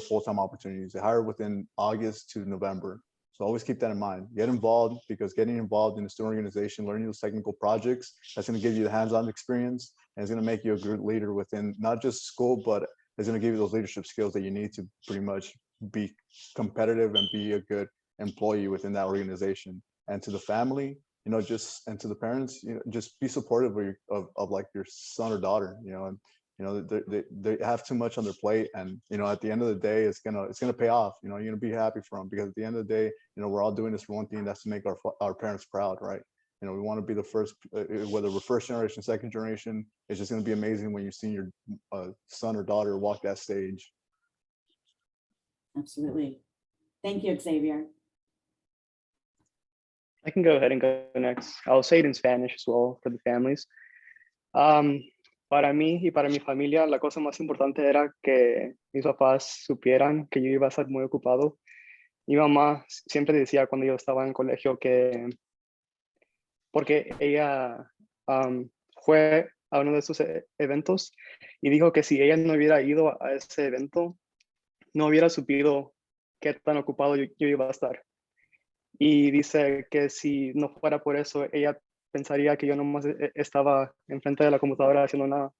full-time opportunities, they hire within August to November. So always keep that in mind. Get involved, because getting involved in a student organization, learning those technical projects, that's going to give you the hands-on experience, and it's going to make you a good leader within not just school, but it's going to give you those leadership skills that you need to pretty much be competitive and be a good employee within that organization. And to the family, you know, and to the parents, you know, just be supportive of like your son or daughter, you know, and you know, they have too much on their plate, and you know, at the end of the day, it's gonna pay off. You know, you're gonna be happy for them, because at the end of the day, you know, we're all doing this for one thing, that's to make our parents proud, right? You know, we want to be the first, whether we're first generation, second generation. It's just gonna be amazing when you see your son or daughter walk that stage. Absolutely. Thank you, Xavier. I can go ahead and go next. I'll say it in Spanish as well for the families. Para mí y para mi familia, la cosa más importante era que mis papás supieran que yo iba a estar muy ocupado. Mi mamá siempre decía cuando yo estaba en el colegio que, porque ella fue a uno de esos eventos y dijo que si ella no hubiera ido a ese evento, no hubiera sabido qué tan ocupado yo iba a estar. Y dice que si no fuera por eso, ella pensaría que yo nomás estaba enfrente de la computadora haciendo nada.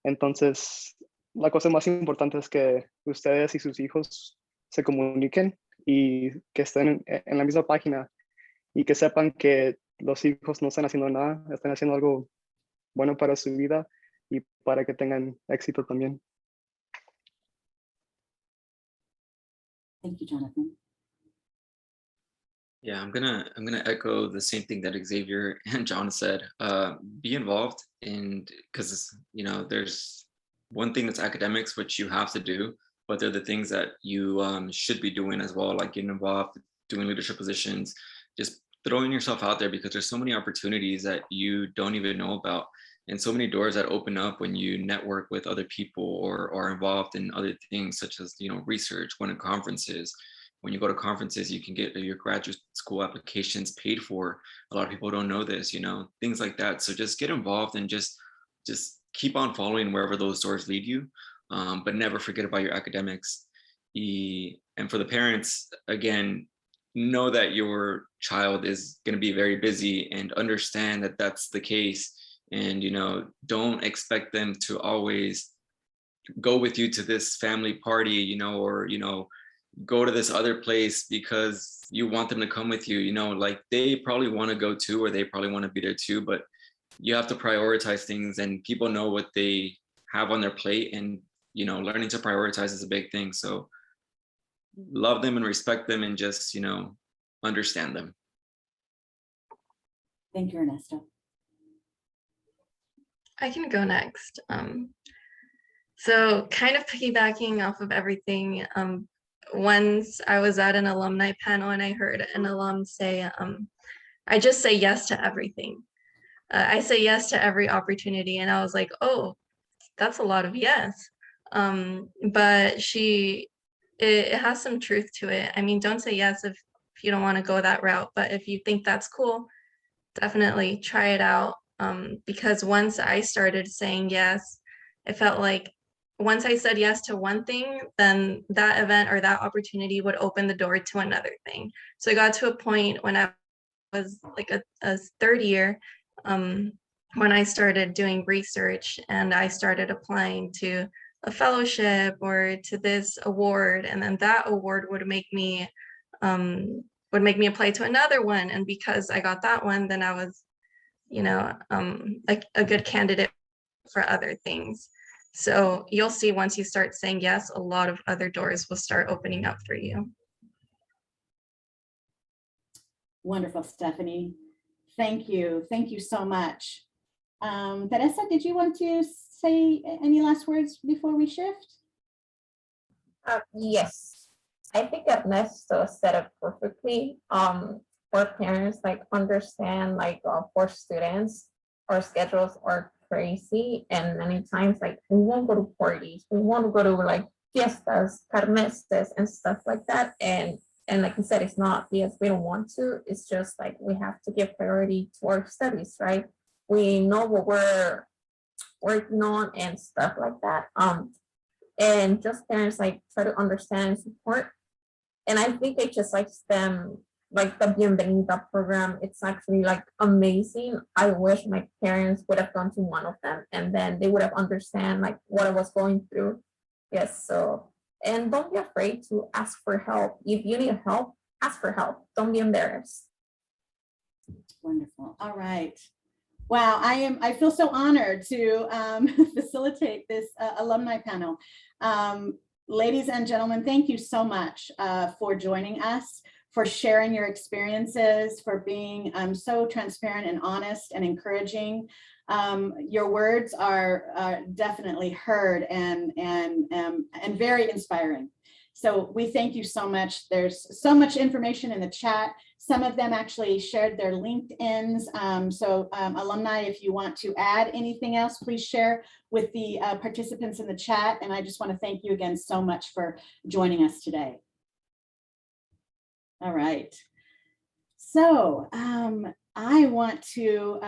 Entonces, la cosa más importante es que ustedes y sus hijos se comuniquen y que estén en la misma página, y que sepan que los hijos no están haciendo nada, están haciendo algo bueno para su vida y para que tengan éxito también. Thank you, Jonathan. Yeah, I'm gonna echo the same thing that Xavier and John said. Be involved because you know, there's one thing that's academics, which you have to do, but they're the things that you should be doing as well, like getting involved, doing leadership positions, just throwing yourself out there, because there's so many opportunities that you don't even know about, and so many doors that open up when you network with other people or are involved in other things, such as, you know, research, going to conferences. When you go to conferences, you can get your graduate school applications paid for. A lot of people don't know this, you know, things like that. So just get involved and just keep on following wherever those doors lead you, but never forget about your academics. And for the parents, again, know that your child is going to be very busy, and understand that that's the case. And, you know, don't expect them to always go with you to this family party, you know, or, you know, go to this other place because you want them to come with you. You know, like they probably want to go too, or they probably want to be there too, but you have to prioritize things, and people know what they have on their plate, and, you know, learning to prioritize is a big thing. So love them and respect them, and just, you know, understand them. Thank you, Ernesto. I can go next. So kind of piggybacking off of everything, once I was at an alumni panel and I heard an alum say, I just say yes to everything. I say yes to every opportunity. And I was like, oh, that's a lot of yes. But it has some truth to it. I mean, don't say yes if you don't want to go that route, but if you think that's cool, definitely try it out. Because once I started saying yes, it felt like once I said yes to one thing, then that event or that opportunity would open the door to another thing. So I got to a point when I was like a third year, when I started doing research and I started applying to a fellowship or to this award, and then that award would make me apply to another one. And because I got that one, then I was, a good candidate for other things. So you'll see once you start saying yes, a lot of other doors will start opening up for you. Wonderful, Stephanie. Thank you. Thank you so much. Teresa, did you want to say any last words before we shift? Yes, I think Ernesto said it perfectly. For parents, like understand, like for students, our schedules are crazy, and many times like we won't go to parties, we want to go to like fiestas, carmestes, and stuff like that. And like you said, it's not because we don't want to, it's just like we have to give priority to our studies, right? We know what we're working on and stuff like that. And just parents like try to understand and support. And I think HSI STEM, like the Bienvenida program, it's actually like amazing. I wish my parents would have gone to one of them and then they would have understand like what I was going through. Yes, so, and don't be afraid to ask for help. If you need help, ask for help. Don't be embarrassed. Wonderful. All right. Wow, I feel so honored to facilitate this alumni panel. Ladies and gentlemen, thank you so much for joining us, for sharing your experiences, for being so transparent and honest and encouraging. Your words are definitely heard and very inspiring. So we thank you so much. There's so much information in the chat. Some of them actually shared their LinkedIns. Alumni, if you want to add anything else, please share with the participants in the chat. And I just want to thank you again so much for joining us today. All right. So I want to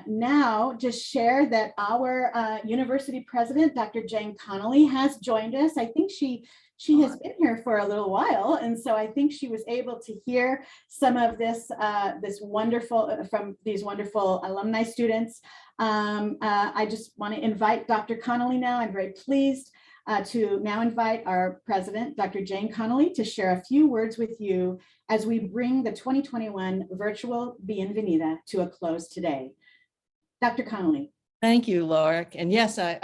now just share that our university president, Dr. Jane Connolly, has joined us. I think she has been here for a little while, and so I think she was able to hear some of this from these wonderful alumni students. I just want to invite Dr. Connolly now. I'm very pleased to now invite our president, Dr. Jane Connolly, to share a few words with you as we bring the 2021 Virtual Bienvenida to a close today. Dr. Connolly. Thank you, Laura. And yes, I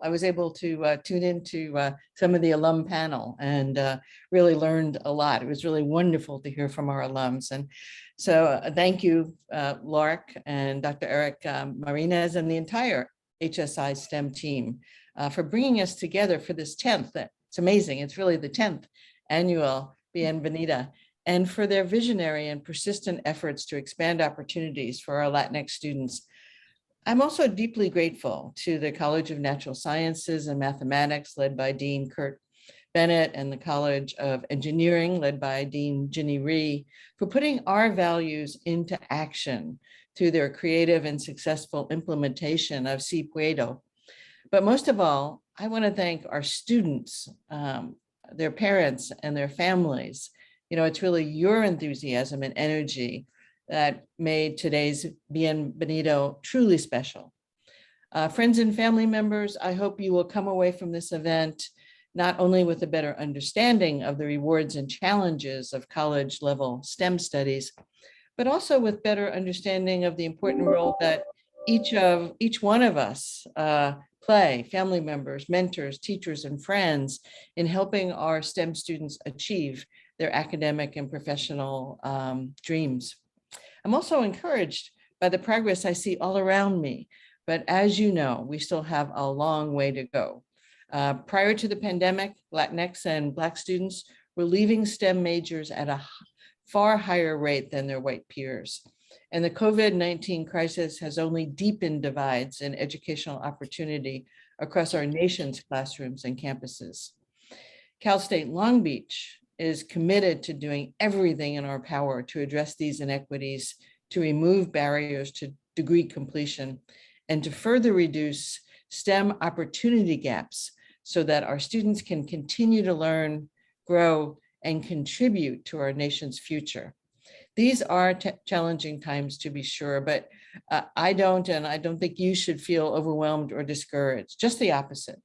was able to tune into some of the alum panel and really learned a lot. It was really wonderful to hear from our alums. And so thank you, Laura and Dr. Eric Marinez and the entire HSI STEM team for bringing us together for this 10th. It's amazing. It's really the 10th annual Bienvenida, and for their visionary and persistent efforts to expand opportunities for our Latinx students. I'm also deeply grateful to the College of Natural Sciences and Mathematics, led by Dean Kurt Bennett, and the College of Engineering, led by Dean Ginny Rhee, for putting our values into action through their creative and successful implementation of Puedo. But most of all, I want to thank our students, their parents, and their families. You know, it's really your enthusiasm and energy that made today's Bienvenido truly special. Friends and family members, I hope you will come away from this event not only with a better understanding of the rewards and challenges of college level STEM studies, but also with better understanding of the important role that each one of us play, family members, mentors, teachers, and friends, in helping our STEM students achieve their academic and professional dreams. I'm also encouraged by the progress I see all around me, but as you know, we still have a long way to go. Prior to the pandemic, Latinx and Black students were leaving STEM majors at a far higher rate than their white peers. And the COVID-19 crisis has only deepened divides in educational opportunity across our nation's classrooms and campuses. Cal State Long Beach is committed to doing everything in our power to address these inequities, to remove barriers to degree completion, and to further reduce STEM opportunity gaps so that our students can continue to learn, grow, and contribute to our nation's future. These are challenging times, to be sure, but I don't think you should feel overwhelmed or discouraged, just the opposite.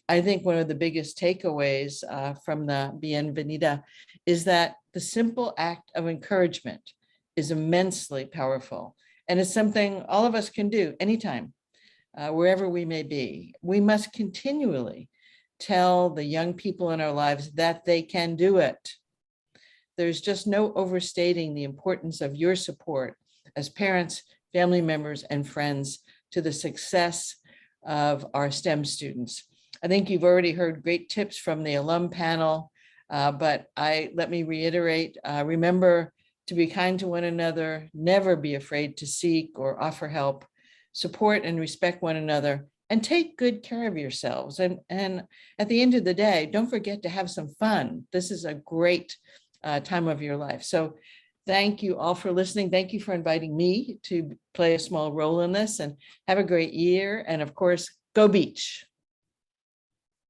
I think one of the biggest takeaways from the Bienvenida is that the simple act of encouragement is immensely powerful. And it's something all of us can do anytime, wherever we may be. We must continually tell the young people in our lives that they can do it. There's just no overstating the importance of your support as parents, family members, and friends to the success of our STEM students. I think you've already heard great tips from the alum panel, but let me reiterate, remember to be kind to one another, never be afraid to seek or offer help, support and respect one another, and take good care of yourselves. And at the end of the day, don't forget to have some fun. This is a great time of your life. So thank you all for listening. Thank you for inviting me to play a small role in this, and have a great year. And of course, go Beach.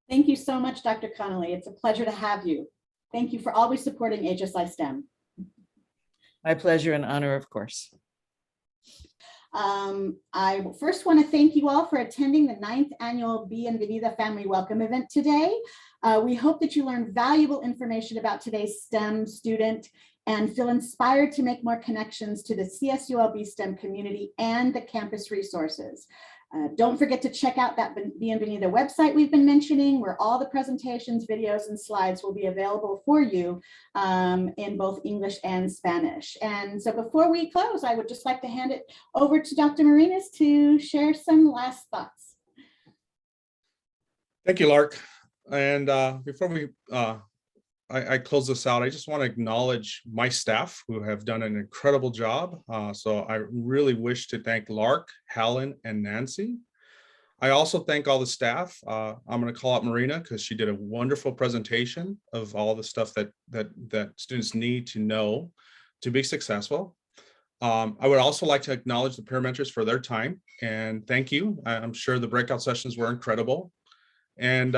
Thank you so much, Dr. Connolly. It's a pleasure to have you. Thank you for always supporting HSI STEM. My pleasure and honor, of course. I first want to thank you all for attending the 9th annual Bienvenida Family Welcome event today. We hope that you learned valuable information about today's STEM student and feel inspired to make more connections to the CSULB STEM community and the campus resources. Don't forget to check out that Bienvenida website we've been mentioning, where all the presentations, videos, and slides will be available for you in both English and Spanish. And so before we close, I would just like to hand it over to Dr. Marinas to share some last thoughts. Thank you, Lark. And before I close this out, I just want to acknowledge my staff who have done an incredible job. So I really wish to thank Lark, Helen, and Nancy. I also thank all the staff. I'm going to call out Marina because she did a wonderful presentation of all the stuff that students need to know to be successful. I would also like to acknowledge the peer mentors for their time and thank you. I'm sure the breakout sessions were incredible. And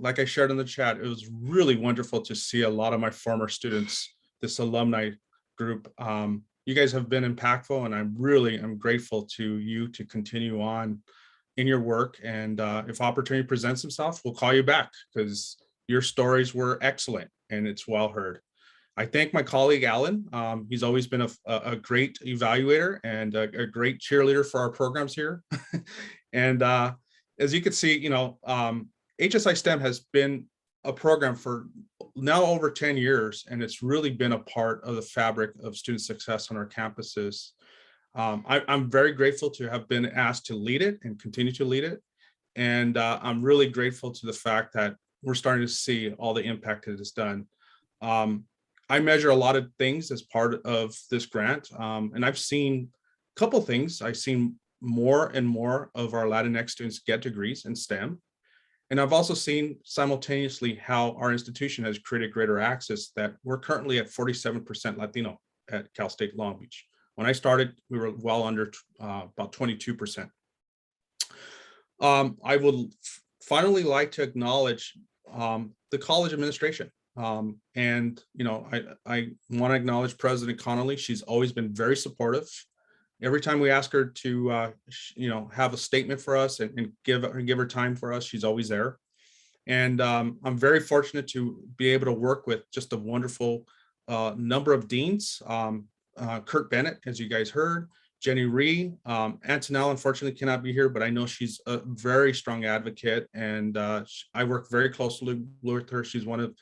like I shared in the chat, it was really wonderful to see a lot of my former students, this alumni group. You guys have been impactful, and I'm grateful to you to continue on in your work. And if opportunity presents itself, we'll call you back because your stories were excellent and it's well heard. I thank my colleague, Alan. He's always been a great evaluator and a great cheerleader for our programs here. And as you can see, HSI STEM has been a program for now over 10 years, and it's really been a part of the fabric of student success on our campuses. I'm very grateful to have been asked to lead it and continue to lead it. And I'm really grateful to the fact that we're starting to see all the impact that it's done. I measure a lot of things as part of this grant, and I've seen a couple things. I've seen more and more of our Latinx students get degrees in STEM. And I've also seen simultaneously how our institution has created greater access, that we're currently at 47% Latino at Cal State Long Beach. When I started, we were well under about 22%. I would finally like to acknowledge the college administration. And I want to acknowledge President Connolly. She's always been very supportive. Every time we ask her to, have a statement for us and give her time for us, she's always there. And I'm very fortunate to be able to work with just a wonderful number of deans. Kurt Bennett, as you guys heard, Jenny Ree, Antonella unfortunately cannot be here, but I know she's a very strong advocate, and I work very closely with her. She's one of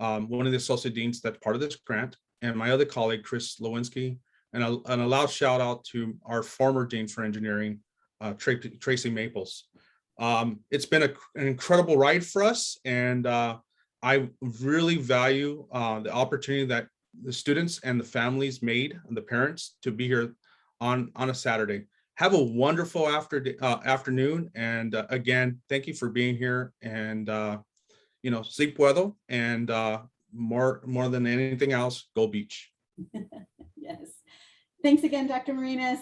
the associate deans that's part of this grant, and my other colleague, Chris Lewinsky. And a loud shout out to our former Dean for Engineering, Tracy Maples. It's been an incredible ride for us, and I really value the opportunity that the students and the families made, and the parents, to be here on a Saturday. Have a wonderful afternoon, and again, thank you for being here. And sí puedo, and more than anything else, go Beach. Yes. Thanks again, Dr. Marinas.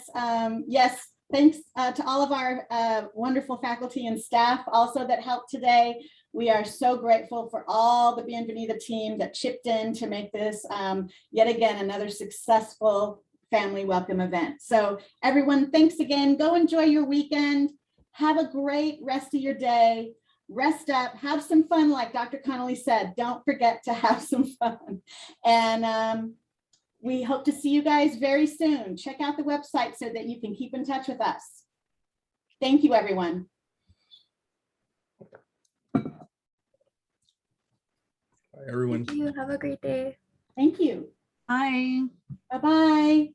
Yes, thanks to all of our wonderful faculty and staff also that helped today. We are so grateful for all the Bienvenida team that chipped in to make this yet again another successful family welcome event. So everyone, thanks again. Go enjoy your weekend. Have a great rest of your day. Rest up, have some fun, like Dr. Connolly said. Don't forget to have some fun. And we hope to see you guys very soon. Check out the website so that you can keep in touch with us. Thank you, everyone. Bye, everyone. Thank you. Have a great day. Thank you. Bye. Bye-bye.